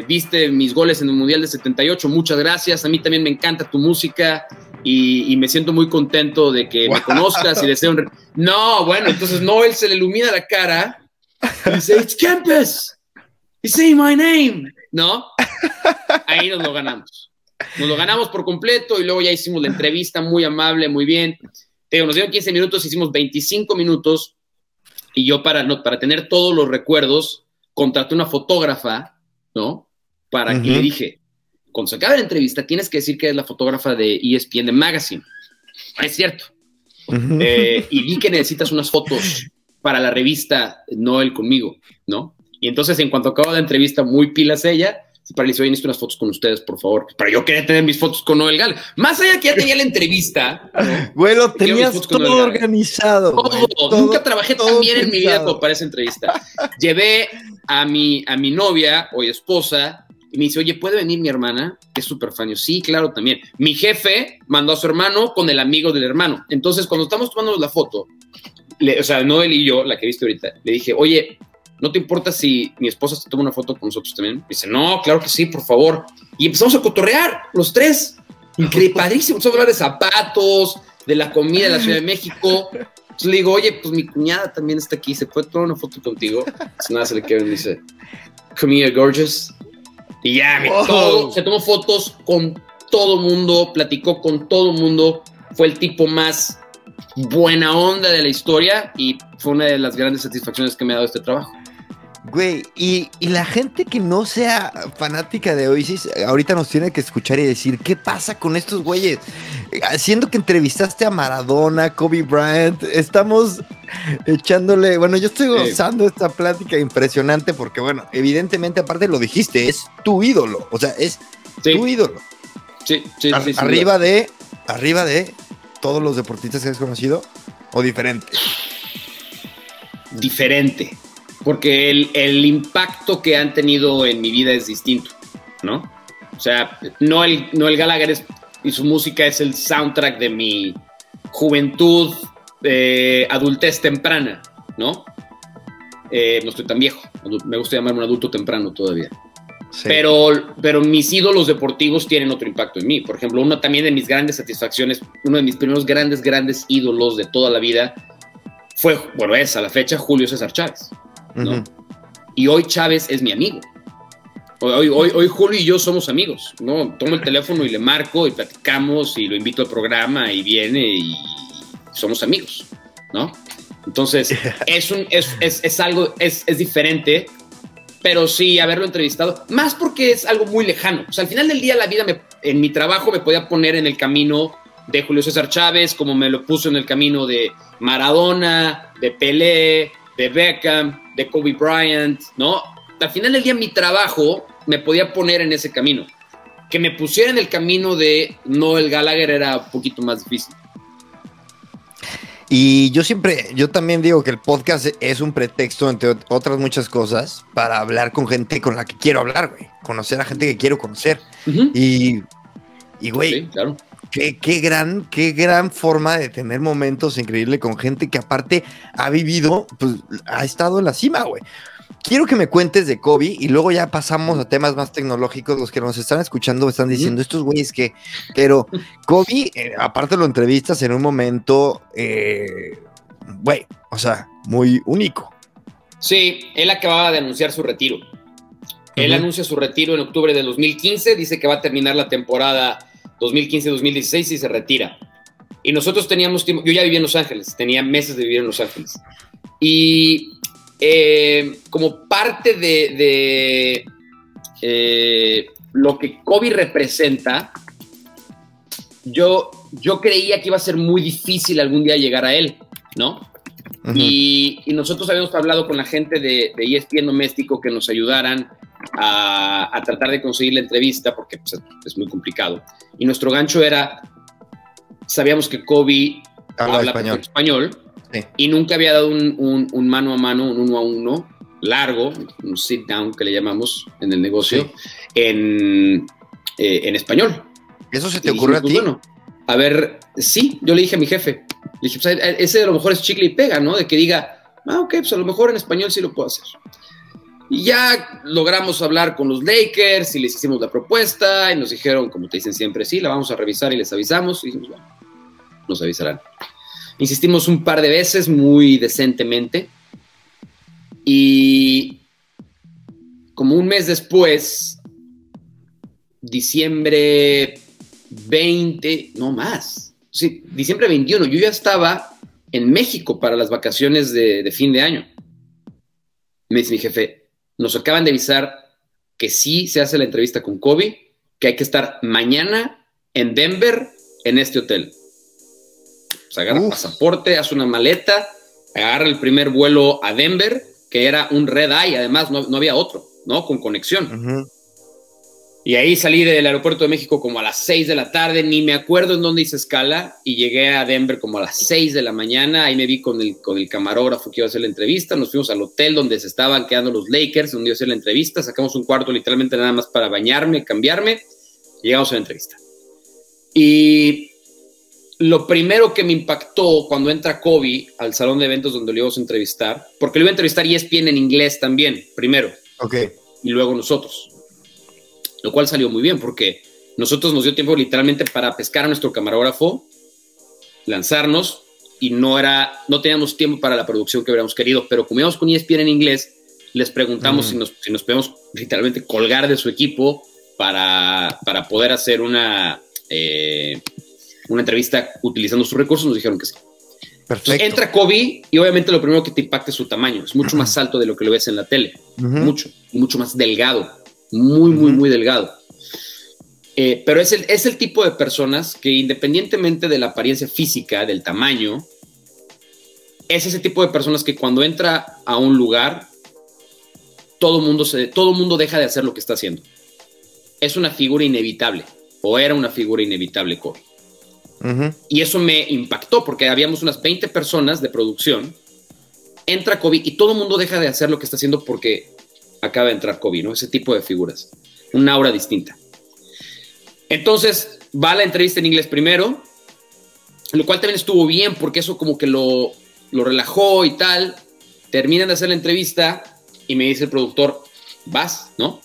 viste mis goles en el Mundial de 78, muchas gracias, a mí también me encanta tu música y me siento muy contento de que me conozcas y deseo No, bueno, entonces Noel se le ilumina la cara y dice, it's Kempes, he's saying my name, ¿no? Ahí nos lo ganamos por completo y luego ya hicimos la entrevista muy amable, muy bien. Nos dieron 15 minutos, hicimos 25 minutos y yo para tener todos los recuerdos contraté una fotógrafa, ¿no? Para que le dije, cuando se acabe la entrevista, tienes que decir que es la fotógrafa de ESPN, de Magazine. Es cierto. Y vi que necesitas unas fotos para la revista Noel conmigo, ¿no? Y entonces, en cuanto acabó la entrevista, muy pilas ella, se paralizó y necesito unas fotos con ustedes, por favor. Pero yo quería tener mis fotos con Noel Gal. Más allá que ya tenía la entrevista. Güey, lo tenías todo organizado. Todo. Nunca trabajé tan bien en mi vida como para esa entrevista. Llevé a mi novia, hoy esposa, y me dice, oye, ¿puede venir mi hermana? Que es súper fan. Yo, sí, claro, también. Mi jefe mandó a su hermano con el amigo del hermano. Entonces, cuando estamos tomando la foto, o sea, Noel y yo, la que viste ahorita, le dije, oye, ¿no te importa si mi esposa se toma una foto con nosotros también? Dice, no, claro que sí, por favor. Y empezamos a cotorrear, los tres. Increíble, padrísimo. Empezamos a hablar de zapatos, de la comida de la Ciudad de México. Entonces le digo, oye, pues mi cuñada también está aquí, ¿se puede tomar una foto contigo? Entonces nada, se le queda y me dice, come here, gorgeous. Y ya, se tomó fotos con todo mundo, platicó con todo mundo. Fue el tipo más buena onda de la historia y fue una de las grandes satisfacciones que me ha dado este trabajo. Güey, y la gente que no sea fanática de Oasis, ahorita nos tiene que escuchar y decir, ¿qué pasa con estos güeyes? Siendo que entrevistaste a Maradona, Kobe Bryant, estamos echándole, bueno, yo estoy gozando esta plática impresionante porque, bueno, evidentemente, aparte lo dijiste, es tu ídolo, o sea, es tu ídolo. Sí, arriba de todos los deportistas que has conocido, ¿o diferente? Diferente. Porque el impacto que han tenido en mi vida es distinto, ¿no? O sea, Noel Gallagher y su música es el soundtrack de mi juventud, adultez temprana, ¿no? No estoy tan viejo, me gusta llamarme un adulto temprano todavía. Sí. Pero mis ídolos deportivos tienen otro impacto en mí. Por ejemplo, uno también de mis grandes satisfacciones, uno de mis primeros grandes ídolos de toda la vida fue, bueno, es a la fecha, Julio César Chávez, ¿no? Y hoy Chávez es mi amigo. Hoy Julio y yo somos amigos, ¿no? Tomo el teléfono y le marco y platicamos y lo invito al programa y viene y somos amigos, ¿no? Entonces, es algo, es diferente, pero sí haberlo entrevistado, más porque es algo muy lejano. O sea, al final del día la vida en mi trabajo me podía poner en el camino de Julio César Chávez, como me lo puso en el camino de Maradona, de Pelé, de Beckham, de Kobe Bryant, ¿no? Al final del día mi trabajo me podía poner en ese camino. Que me pusiera en el camino de Noel Gallagher era un poquito más difícil. Y yo también digo que el podcast es un pretexto, entre otras muchas cosas, para hablar con gente con la que quiero hablar, güey. Conocer a gente que quiero conocer. Y güey, sí, claro. Qué gran forma de tener momentos increíbles con gente que aparte ha vivido, pues ha estado en la cima, güey. Quiero que me cuentes de Kobe y luego ya pasamos a temas más tecnológicos. Los que nos están escuchando están diciendo, estos güeyes que... Pero Kobe, aparte lo entrevistas en un momento, güey, o sea, muy único. Sí, él acababa de anunciar su retiro. Él anuncia su retiro en octubre de 2015, dice que va a terminar la temporada 2015-2016 y se retira. Y nosotros teníamos tiempo, yo ya vivía en Los Ángeles, tenía meses de vivir en Los Ángeles. Y... como parte de lo que Kobe representa, yo creía que iba a ser muy difícil algún día llegar a él, ¿no? Y nosotros habíamos hablado con la gente de ESPN Doméstico que nos ayudaran a tratar de conseguir la entrevista, porque pues, es muy complicado. Y nuestro gancho era, sabíamos que Kobe habla español. Sí. Y nunca había dado un mano a mano, un 1-1 largo, un sit down que le llamamos en el negocio, sí, en español. ¿Eso se te ocurrió a ti? Bueno, a ver, sí, yo le dije a mi jefe, le dije, pues, ese a lo mejor es chicle y pega, ¿no? De que diga, ok, pues a lo mejor en español sí lo puedo hacer. Y ya logramos hablar con los Lakers y les hicimos la propuesta y nos dijeron, como te dicen siempre, sí, la vamos a revisar y les avisamos. Y dijimos, bueno, nos avisarán. Insistimos un par de veces muy decentemente y como un mes después, diciembre 20, no más, sí, diciembre 21, yo ya estaba en México para las vacaciones de fin de año. Me dice mi jefe, nos acaban de avisar que sí se hace la entrevista con Kobe, que hay que estar mañana en Denver en este hotel. Pues agarra pasaporte, hace una maleta, agarra el primer vuelo a Denver, que era un red eye, además no había otro, ¿no? Con conexión. Y ahí salí del aeropuerto de México como a las 6 de la tarde, ni me acuerdo en dónde hice escala, y llegué a Denver como a las 6 de la mañana, ahí me vi con el camarógrafo que iba a hacer la entrevista, nos fuimos al hotel donde se estaban quedando los Lakers, donde iba a hacer la entrevista, sacamos un cuarto literalmente nada más para bañarme, cambiarme, y llegamos a la entrevista. Y lo primero que me impactó cuando entra Kobe al salón de eventos donde lo íbamos a entrevistar, porque lo iba a entrevistar ESPN en inglés también, primero. Y luego nosotros. Lo cual salió muy bien, porque nosotros nos dio tiempo literalmente para pescar a nuestro camarógrafo, lanzarnos, y no teníamos tiempo para la producción que hubiéramos querido, pero como íbamos con ESPN en inglés, les preguntamos si nos podemos literalmente colgar de su equipo para poder hacer una entrevista utilizando sus recursos. Nos dijeron que sí. Perfecto. Entonces, entra Kobe y obviamente lo primero que te impacta es su tamaño. Es mucho más alto de lo que lo ves en la tele. Mucho más delgado. Muy delgado. Pero es el tipo de personas que, independientemente de la apariencia física, del tamaño, es ese tipo de personas que cuando entra a un lugar, todo mundo deja de hacer lo que está haciendo. Es una figura inevitable, o era una figura inevitable Kobe. Y eso me impactó, porque habíamos unas 20 personas de producción, entra Kobe y todo el mundo deja de hacer lo que está haciendo porque acaba de entrar Kobe, ¿no? Ese tipo de figuras, una aura distinta. Entonces va la entrevista en inglés primero, lo cual también estuvo bien porque eso como que lo relajó y tal. Terminan de hacer la entrevista y me dice el productor, vas, ¿no?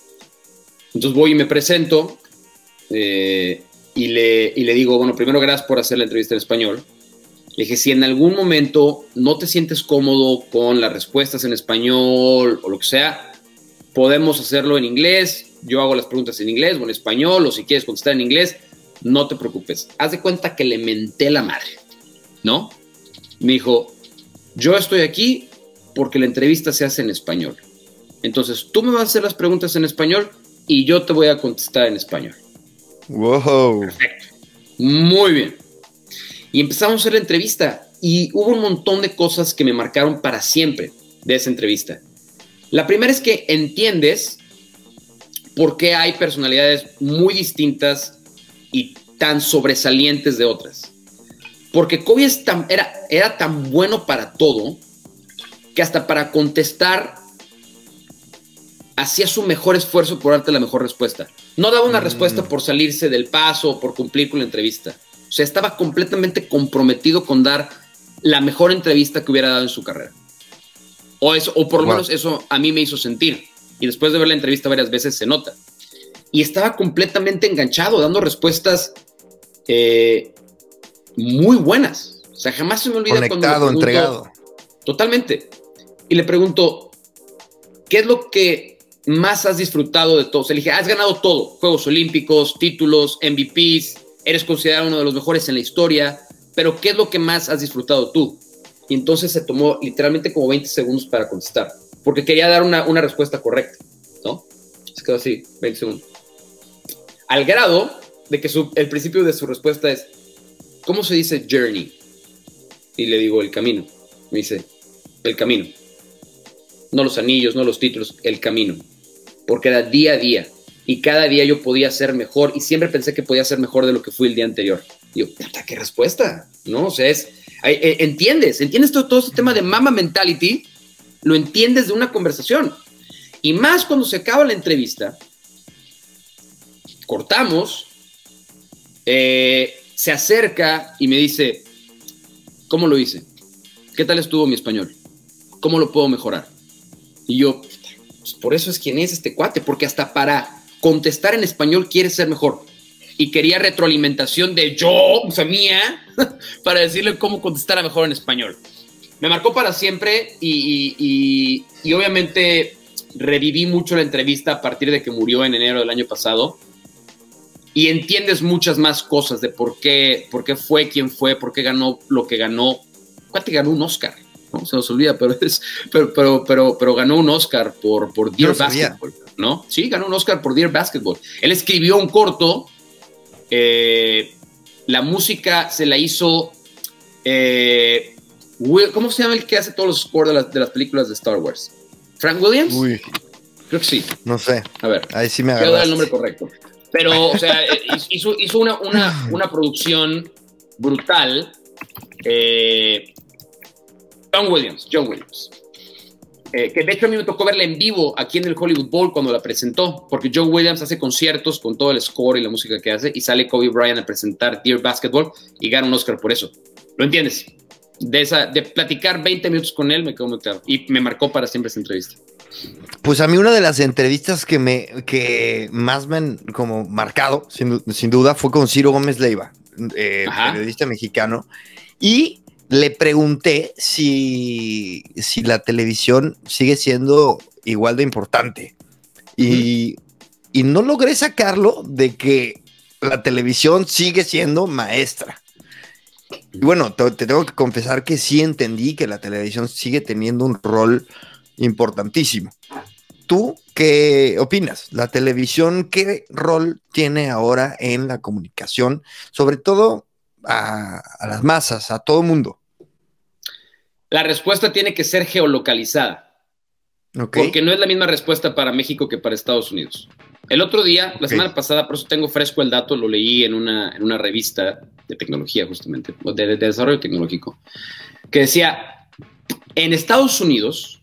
Entonces voy y me presento y le digo, bueno, primero gracias por hacer la entrevista en español. Le dije, si en algún momento no te sientes cómodo con las respuestas en español o lo que sea, podemos hacerlo en inglés. Yo hago las preguntas en inglés o en español, o si quieres contestar en inglés, no te preocupes. Haz de cuenta que le menté la madre, ¿no? Me dijo, yo estoy aquí porque la entrevista se hace en español. Entonces, tú me vas a hacer las preguntas en español y yo te voy a contestar en español. Wow. Perfecto. Muy bien. Y empezamos a hacer la entrevista y hubo un montón de cosas que me marcaron para siempre de esa entrevista. La primera es que entiendes por qué hay personalidades muy distintas y tan sobresalientes de otras. Porque Kobe era tan bueno para todo que hasta para contestar hacía su mejor esfuerzo por darte la mejor respuesta. No daba una respuesta por salirse del paso o por cumplir con la entrevista. O sea, estaba completamente comprometido con dar la mejor entrevista que hubiera dado en su carrera. O por lo menos eso a mí me hizo sentir. Y después de ver la entrevista varias veces se nota. Y estaba completamente enganchado, dando respuestas muy buenas. O sea, jamás se me olvida conectado, cuando le pregunto, entregado. Totalmente. Y le pregunto, ¿qué es lo que más has disfrutado de todo? O sea, le dije, has ganado todo. Juegos Olímpicos, títulos, MVPs, eres considerado uno de los mejores en la historia, pero ¿qué es lo que más has disfrutado tú? Y entonces se tomó literalmente como 20 segundos para contestar, porque quería dar una respuesta correcta, ¿no? Se quedó así, 20 segundos. Al grado de que el principio de su respuesta es, ¿cómo se dice journey? Y le digo, el camino. Me dice, el camino. No los anillos, no los títulos, el camino. Porque era día a día. Y cada día yo podía ser mejor. Y siempre pensé que podía ser mejor de lo que fui el día anterior. Y yo, puta, qué respuesta, ¿no? O sea, entiendes todo este tema de mama mentality, lo entiendes de una conversación. Y más cuando se acaba la entrevista, cortamos, se acerca y me dice, ¿cómo lo hice? ¿Qué tal estuvo mi español? ¿Cómo lo puedo mejorar? Y yo, pues por eso es quien es este cuate, porque hasta para contestar en español quiere ser mejor. Y quería retroalimentación de yo, o sea, mía, para decirle cómo contestar mejor en español. Me marcó para siempre y obviamente reviví mucho la entrevista a partir de que murió en enero del año pasado. Y entiendes muchas más cosas de por qué fue quien fue, por qué ganó lo que ganó. Cuate ganó un Oscar, ¿no? Se nos olvida, pero ganó un Oscar por Dear Basketball, ¿no? Sí, ganó un Oscar por Dear Basketball. Él escribió un corto, la música se la hizo, ¿cómo se llama el que hace todos los scores de las películas de Star Wars? ¿Frank Williams? Uy. Creo que sí. No sé. A ver. Ahí sí me agarraste. Quiero dar el nombre correcto. Pero, o sea, hizo una producción brutal. John Williams. Que de hecho a mí me tocó verla en vivo aquí en el Hollywood Bowl cuando la presentó, porque John Williams hace conciertos con todo el score y la música que hace, y sale Kobe Bryant a presentar Dear Basketball y gana un Oscar por eso. ¿Lo entiendes? De platicar 20 minutos con él me quedó muy claro, y me marcó para siempre esa entrevista. Pues a mí una de las entrevistas que más me han como marcado, sin duda, fue con Ciro Gómez Leiva, periodista mexicano, y le pregunté si la televisión sigue siendo igual de importante. Y no logré sacarlo de que la televisión sigue siendo maestra. Y bueno, te tengo que confesar que sí entendí que la televisión sigue teniendo un rol importantísimo. ¿Tú qué opinas? ¿La televisión qué rol tiene ahora en la comunicación? Sobre todo a las masas, a todo mundo. La respuesta tiene que ser geolocalizada. Okay. Porque no es la misma respuesta para México que para Estados Unidos. El otro día, la semana pasada, por eso tengo fresco el dato, lo leí en una revista de tecnología justamente, de desarrollo tecnológico, que decía, en Estados Unidos,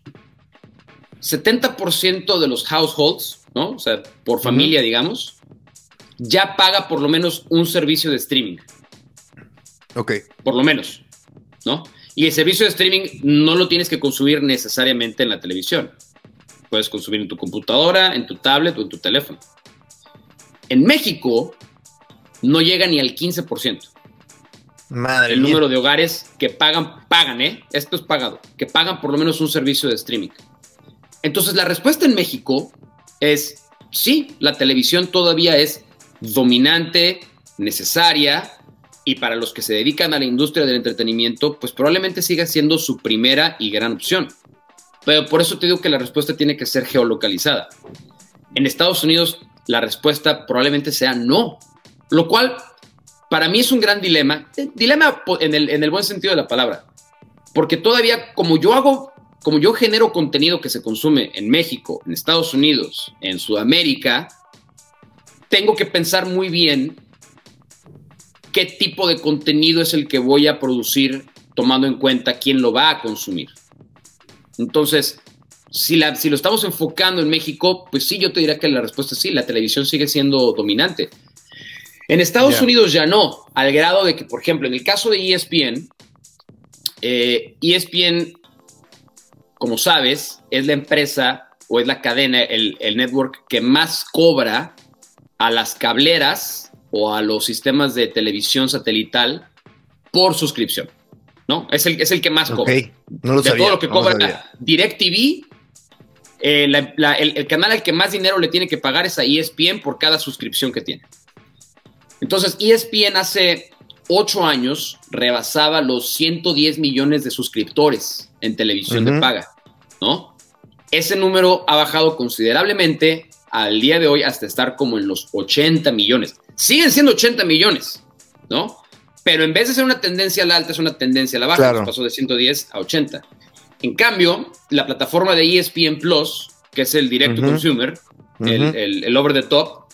70% de los households, ¿no? O sea, por familia, digamos, ya paga por lo menos un servicio de streaming. Ok. Por lo menos, ¿no? Y el servicio de streaming no lo tienes que consumir necesariamente en la televisión. Puedes consumir en tu computadora, en tu tablet o en tu teléfono. En México no llega ni al 15%. Madre el mía. número de hogares que pagan, esto es pagado, que pagan por lo menos un servicio de streaming. Entonces la respuesta en México es sí, la televisión todavía es dominante, necesaria, y para los que se dedican a la industria del entretenimiento, pues probablemente siga siendo su primera y gran opción. Pero por eso te digo que la respuesta tiene que ser geolocalizada. En Estados Unidos la respuesta probablemente sea no, lo cual para mí es un gran dilema en el buen sentido de la palabra, porque todavía como yo genero contenido que se consume en México, en Estados Unidos, en Sudamérica, tengo que pensar muy bien qué tipo de contenido es el que voy a producir, tomando en cuenta quién lo va a consumir. Entonces, si lo estamos enfocando en México, pues sí, yo te diría que la respuesta es sí, la televisión sigue siendo dominante. En Estados Unidos ya no, al grado de que, por ejemplo, en el caso de ESPN, ESPN, como sabes, es la empresa o es la cadena, el network que más cobra a las cableras o a los sistemas de televisión satelital por suscripción, ¿no? Es el que más cobra. No lo sabía. De todo lo que cobra DirecTV, el canal al que más dinero le tiene que pagar es a ESPN por cada suscripción que tiene. Entonces, ESPN hace 8 años rebasaba los 110 millones de suscriptores en televisión de paga, ¿no? Ese número ha bajado considerablemente al día de hoy hasta estar como en los 80 millones. Siguen siendo 80 millones, ¿no? Pero en vez de ser una tendencia a la alta, es una tendencia a la baja. Claro. Pasó de 110 a 80. En cambio, la plataforma de ESPN Plus, que es el direct to consumer, el over the top,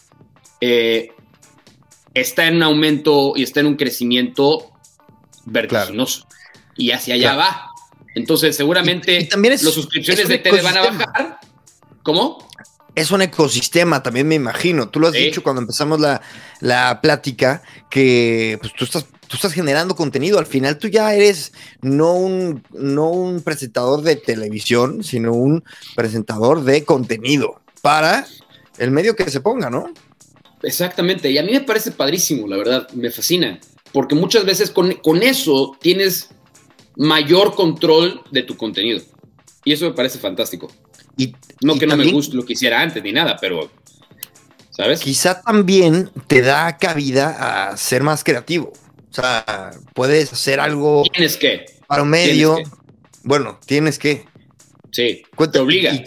está en un aumento y está en un crecimiento vertiginoso. Claro. Y hacia allá va. Entonces, seguramente y las suscripciones de tele van a bajar. ¿Cómo? Es un ecosistema, también me imagino. Tú lo has dicho cuando empezamos la plática, que pues, tú estás generando contenido. Al final tú ya eres no un presentador de televisión, sino un presentador de contenido para el medio que se ponga, ¿no? Exactamente, y a mí me parece padrísimo, la verdad, me fascina, porque muchas veces con eso tienes mayor control de tu contenido, y eso me parece fantástico. No que no me guste lo que hiciera antes ni nada, pero, ¿sabes? Quizá también te da cabida a ser más creativo, o sea, puedes hacer algo... ¿Tienes que? Para un medio, bueno, tienes que... Sí, te obliga.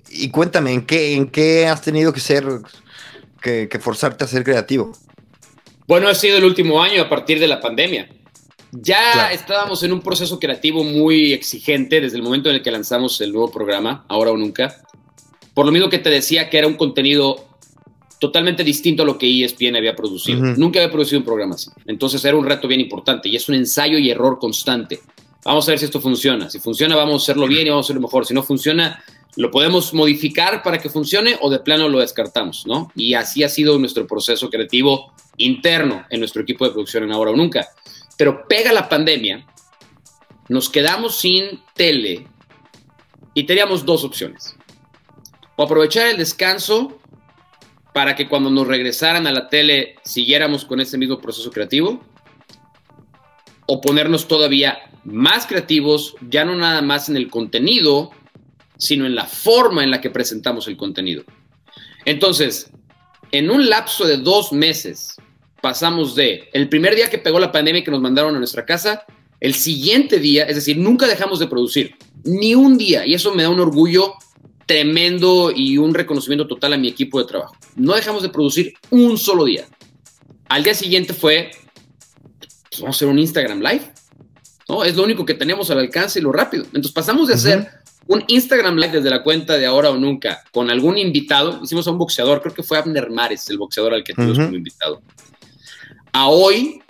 Y cuéntame, ¿en qué has tenido que ser... Que forzarte a ser creativo? Bueno, ha sido el último año a partir de la pandemia. Ya estábamos en un proceso creativo muy exigente desde el momento en el que lanzamos el nuevo programa, Ahora o Nunca. Por lo mismo que te decía que era un contenido totalmente distinto a lo que ESPN había producido. Nunca había producido un programa así. Entonces era un reto bien importante y es un ensayo y error constante. Vamos a ver si esto funciona. Si funciona, vamos a hacerlo bien y vamos a hacerlo mejor. Si no funciona... lo podemos modificar para que funcione o de plano lo descartamos, ¿no? Y así ha sido nuestro proceso creativo interno en nuestro equipo de producción en Ahora o Nunca. Pero pega la pandemia, nos quedamos sin tele y teníamos dos opciones. O aprovechar el descanso para que cuando nos regresaran a la tele siguiéramos con ese mismo proceso creativo, o ponernos todavía más creativos, ya no nada más en el contenido, sino en la forma en la que presentamos el contenido. Entonces, en un lapso de 2 meses, pasamos de el primer día que pegó la pandemia y que nos mandaron a nuestra casa, el siguiente día, es decir, nunca dejamos de producir, ni un día, y eso me da un orgullo tremendo y un reconocimiento total a mi equipo de trabajo. No dejamos de producir un solo día. Al día siguiente fue, pues vamos a hacer un Instagram Live, ¿no? Es lo único que tenemos al alcance y lo rápido. Entonces pasamos de hacer un Instagram Live desde la cuenta de Ahora o Nunca con algún invitado. Hicimos a un boxeador, creo que fue Abner Mares, el boxeador al que tuvimos como invitado. A hoy,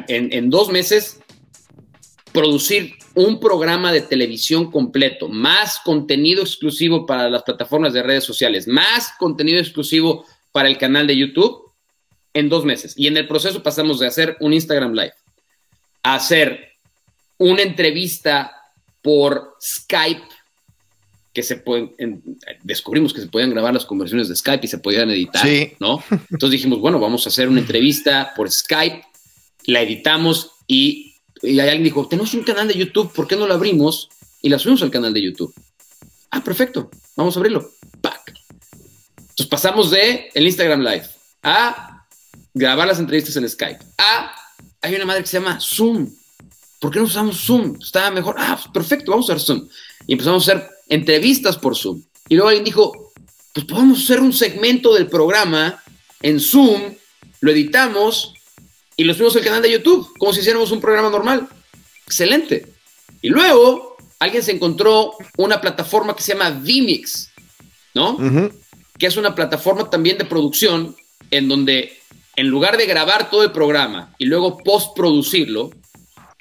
en 2 meses, producir un programa de televisión completo, más contenido exclusivo para las plataformas de redes sociales, más contenido exclusivo para el canal de YouTube, en 2 meses. Y en el proceso pasamos de hacer un Instagram Live a hacer una entrevista por Skype que descubrimos que se podían grabar las conversiones de Skype y se podían editar, sí, ¿no? Entonces dijimos, bueno, vamos a hacer una entrevista por Skype, la editamos y alguien dijo, tenemos un canal de YouTube, ¿por qué no lo abrimos? Y la subimos al canal de YouTube. Ah, perfecto, vamos a abrirlo. ¡Pac! Entonces pasamos de el Instagram Live a grabar las entrevistas en Skype. Hay una madre que se llama Zoom. ¿Por qué no usamos Zoom? Estaba mejor. Pues perfecto, vamos a usar Zoom. Y empezamos a hacer entrevistas por Zoom. Y luego alguien dijo, pues podemos hacer un segmento del programa en Zoom, lo editamos y lo subimos al canal de YouTube, como si hiciéramos un programa normal. Excelente. Y luego alguien se encontró una plataforma que se llama vMix, ¿no? Que es una plataforma también de producción en donde en lugar de grabar todo el programa y luego postproducirlo,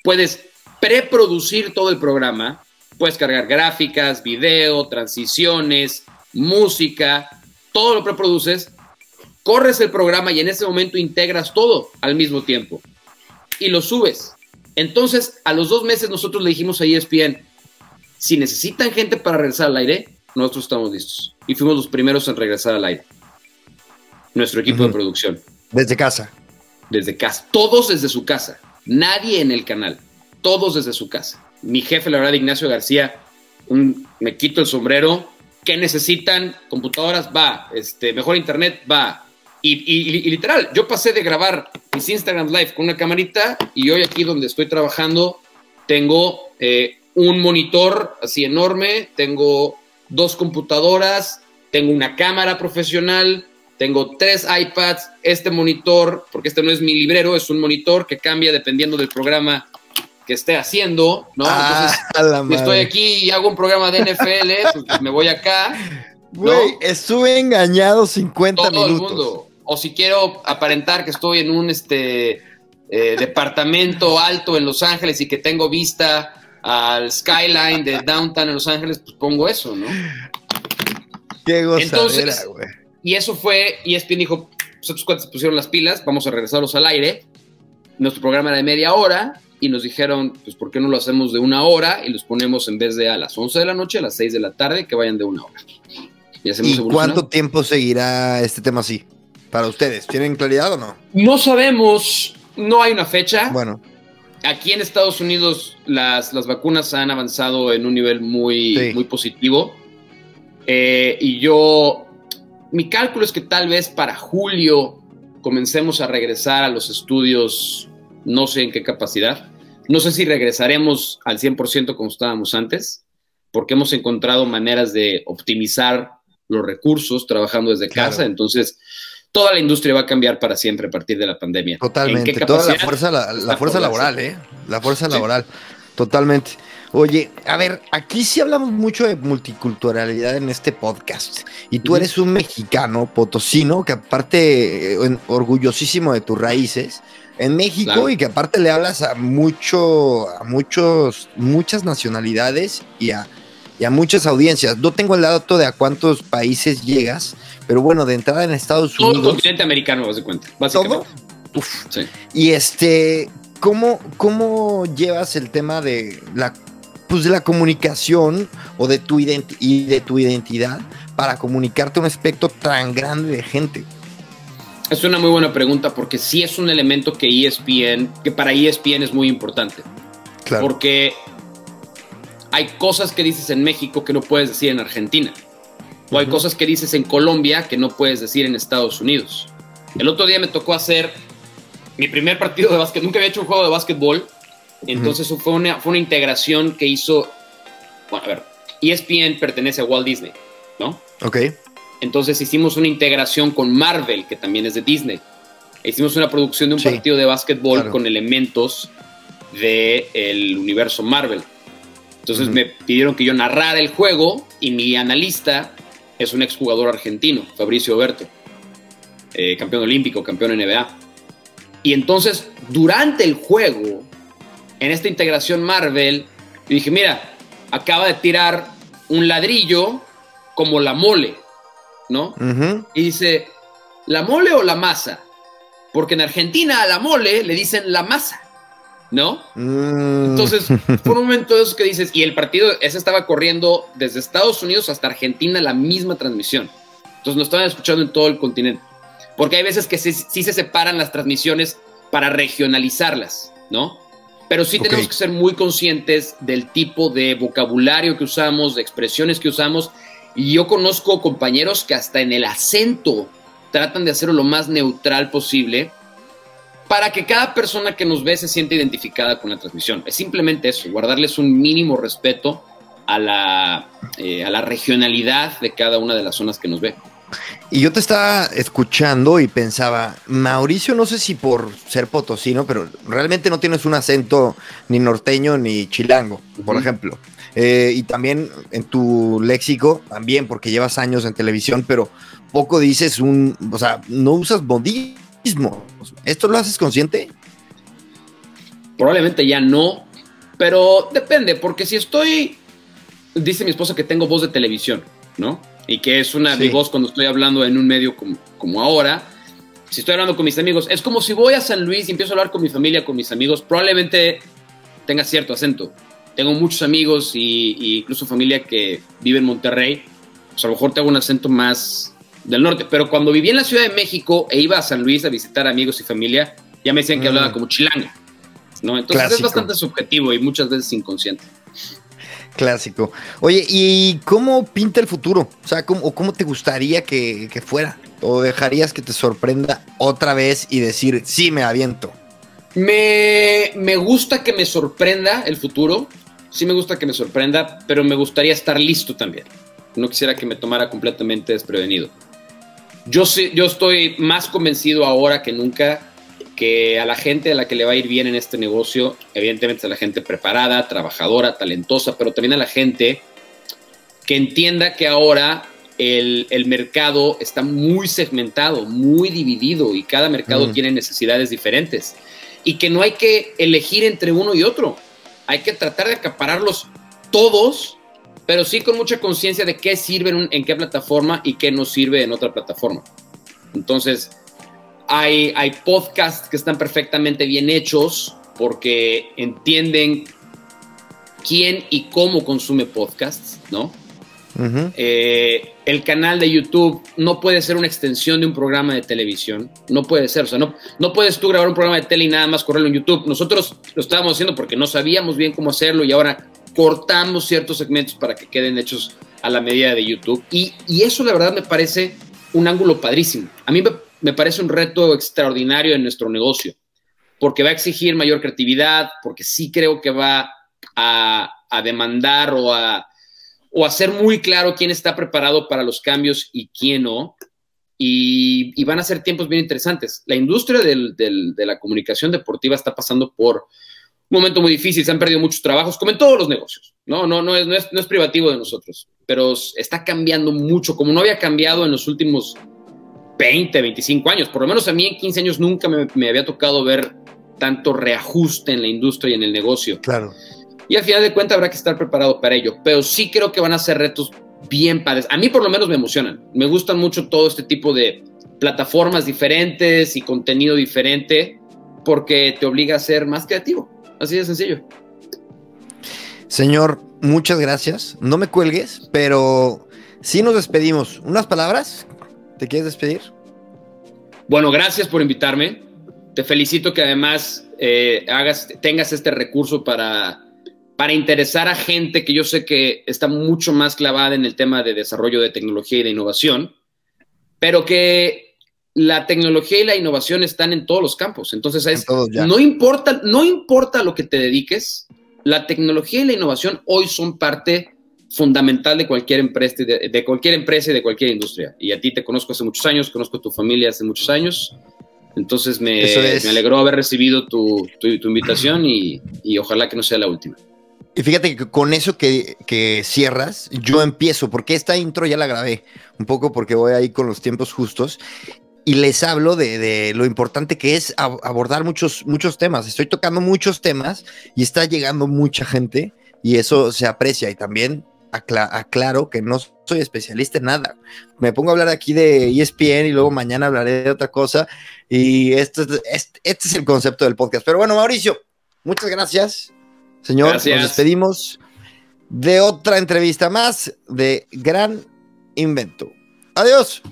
puedes preproducir todo el programa, puedes cargar gráficas, video, transiciones, música, todo lo preproduces, corres el programa y en ese momento integras todo al mismo tiempo y lo subes. Entonces, a los 2 meses nosotros le dijimos a ESPN, si necesitan gente para regresar al aire, nosotros estamos listos. Y fuimos los primeros en regresar al aire. Nuestro equipo de producción. Desde casa. Desde casa. Todos desde su casa. Nadie en el canal. Todos desde su casa. Mi jefe, la verdad, Ignacio García, me quito el sombrero. ¿Qué necesitan? Computadoras, va. Mejor internet, va. Y literal, yo pasé de grabar mis Instagram Live con una camarita y hoy aquí donde estoy trabajando tengo un monitor así enorme, tengo 2 computadoras, tengo una cámara profesional, tengo 3 iPads, este monitor, porque este no es mi librero, es un monitor que cambia dependiendo del programa que esté haciendo, ¿no? Entonces, estoy aquí y hago un programa de NFL, pues me voy acá. Güey, ¿no? Estuve engañado 50 todo minutos. El mundo. O si quiero aparentar que estoy en un departamento alto en Los Ángeles y que tengo vista al skyline de downtown en Los Ángeles, pues pongo eso, ¿no? Qué gozadera, güey. Y eso fue, ESPN dijo, pues estos cuates se pusieron las pilas, vamos a regresarlos al aire. Nuestro programa era de media hora y nos dijeron, pues ¿por qué no lo hacemos de 1 hora y los ponemos en vez de a las 11 de la noche, a las 6 de la tarde, que vayan de 1 hora? ¿Y cuánto tiempo seguirá este tema así? Para ustedes, ¿tienen claridad o no? No sabemos, no hay una fecha. Bueno. Aquí en Estados Unidos las vacunas han avanzado en un nivel muy positivo. Y mi cálculo es que tal vez para julio comencemos a regresar a los estudios, no sé en qué capacidad. No sé si regresaremos al 100% como estábamos antes, porque hemos encontrado maneras de optimizar los recursos trabajando desde casa. Entonces, toda la industria va a cambiar para siempre a partir de la pandemia. Totalmente. Toda la fuerza laboral, ¿eh? La fuerza laboral. Totalmente. Oye, a ver, aquí sí hablamos mucho de multiculturalidad en este podcast. Y tú eres un mexicano potosino que aparte, orgullosísimo de tus raíces, en México, claro, y que aparte le hablas a muchas nacionalidades y a muchas audiencias. No tengo el dato de a cuántos países llegas, pero bueno, de entrada en Estados Unidos. Todo el continente americano, vas de cuenta, básicamente. ¿Todo? Uf. Sí. Y ¿cómo llevas el tema de la comunicación o de tu identidad para comunicarte a un espectro tan grande de gente? Es una muy buena pregunta porque sí es un elemento que para ESPN es muy importante. Claro. Porque hay cosas que dices en México que no puedes decir en Argentina. O hay cosas que dices en Colombia que no puedes decir en Estados Unidos. El otro día me tocó hacer mi primer partido de básquet. Nunca había hecho un juego de básquetbol. Entonces fue una integración que hizo... Bueno, a ver, ESPN pertenece a Walt Disney, ¿no? Ok. Entonces hicimos una integración con Marvel, que también es de Disney. Hicimos una producción de un partido de básquetbol con elementos del universo Marvel. Entonces me pidieron que yo narrara el juego y mi analista es un exjugador argentino, Fabricio Oberto, campeón olímpico, campeón NBA. Y entonces, durante el juego, en esta integración Marvel, yo dije, mira, acaba de tirar un ladrillo como la mole, ¿no? Y dice, ¿la mole o la masa? Porque en Argentina a la mole le dicen la masa, ¿no? Entonces, fue un momento de esos que dices, y el partido ese estaba corriendo desde Estados Unidos hasta Argentina la misma transmisión. Entonces, nos estaban escuchando en todo el continente. Porque hay veces que sí se separan las transmisiones para regionalizarlas, ¿no? Pero sí tenemos que ser muy conscientes del tipo de vocabulario que usamos, de expresiones que usamos. Y yo conozco compañeros que hasta en el acento tratan de hacerlo lo más neutral posible para que cada persona que nos ve se sienta identificada con la transmisión. Es simplemente eso, guardarles un mínimo respeto a la regionalidad de cada una de las zonas que nos ve. Y yo te estaba escuchando y pensaba, Mauricio, no sé si por ser potosino, pero realmente no tienes un acento ni norteño ni chilango, por ejemplo. Y también en tu léxico, también porque llevas años en televisión, pero poco dices o sea, no usas modismo. ¿Esto lo haces consciente? Probablemente ya no, pero depende, porque si dice mi esposa que tengo voz de televisión, ¿no? Y que es mi voz cuando estoy hablando en un medio como ahora. Si estoy hablando con mis amigos, es como si voy a San Luis y empiezo a hablar con mi familia, con mis amigos, probablemente tenga cierto acento. Tengo muchos amigos y incluso familia que vive en Monterrey, pues a lo mejor tengo un acento más del norte. Pero cuando viví en la Ciudad de México e iba a San Luis a visitar amigos y familia, ya me decían que hablaba como chilango, ¿no? Entonces clásico. Es bastante subjetivo y muchas veces inconsciente. Clásico. Oye, ¿y cómo pinta el futuro? O sea, ¿cómo te gustaría que fuera? ¿O dejarías que te sorprenda otra vez y decir, sí, me aviento? Me gusta que me sorprenda el futuro. Sí me gusta que me sorprenda, pero me gustaría estar listo también. No quisiera que me tomara completamente desprevenido. Yo estoy más convencido ahora que nunca que a la gente a la que le va a ir bien en este negocio, evidentemente a la gente preparada, trabajadora, talentosa, pero también a la gente que entienda que ahora el mercado está muy segmentado, muy dividido y cada mercado tiene necesidades diferentes y que no hay que elegir entre uno y otro. Hay que tratar de acapararlos todos, pero sí con mucha conciencia de qué sirve en qué plataforma y qué no sirve en otra plataforma. Entonces, hay podcasts que están perfectamente bien hechos porque entienden quién y cómo consume podcasts, ¿no? El canal de YouTube no puede ser una extensión de un programa de televisión. No puede ser, o sea, no puedes tú grabar un programa de tele y nada más correrlo en YouTube. Nosotros lo estábamos haciendo porque no sabíamos bien cómo hacerlo y ahora cortamos ciertos segmentos para que queden hechos a la medida de YouTube. Y eso la verdad me parece un ángulo padrísimo. A mí me parece un reto extraordinario en nuestro negocio, porque va a exigir mayor creatividad, porque sí creo que va a demandar o a ser muy claro quién está preparado para los cambios y quién no, y van a ser tiempos bien interesantes. La industria de la comunicación deportiva está pasando por un momento muy difícil, se han perdido muchos trabajos, como en todos los negocios, no es privativo de nosotros, pero está cambiando mucho, como no había cambiado en los últimos 20, 25 años, por lo menos a mí en 15 años nunca me había tocado ver tanto reajuste en la industria y en el negocio. Claro. Y al final de cuentas habrá que estar preparado para ello, pero sí creo que van a ser retos bien padres. A mí por lo menos me emocionan, me gustan mucho todo este tipo de plataformas diferentes y contenido diferente porque te obliga a ser más creativo, así de sencillo. Señor, muchas gracias, no me cuelgues, pero sí nos despedimos. ¿Unas palabras? ¿Te quieres despedir? Bueno, gracias por invitarme. Te felicito que además tengas este recurso para interesar a gente que yo sé que está mucho más clavada en el tema de desarrollo de tecnología y de innovación, pero que la tecnología y la innovación están en todos los campos. Entonces, no importa lo que te dediques, la tecnología y la innovación hoy son parte fundamental de cualquier empresa, de cualquier empresa y de cualquier industria. Y a ti te conozco hace muchos años, conozco a tu familia hace muchos años. Entonces me alegró haber recibido tu invitación y ojalá que no sea la última. Y fíjate que con eso que cierras, yo empiezo, porque esta intro ya la grabé un poco porque voy ahí con los tiempos justos y les hablo de lo importante que es abordar muchos temas. Estoy tocando muchos temas y está llegando mucha gente y eso se aprecia. Y también aclaro que no soy especialista en nada. Me pongo a hablar aquí de ESPN y luego mañana hablaré de otra cosa y este es el concepto del podcast. Pero bueno, Mauricio, Muchas gracias, señor. Gracias. Nos despedimos de otra entrevista más de Gran Invento. Adiós.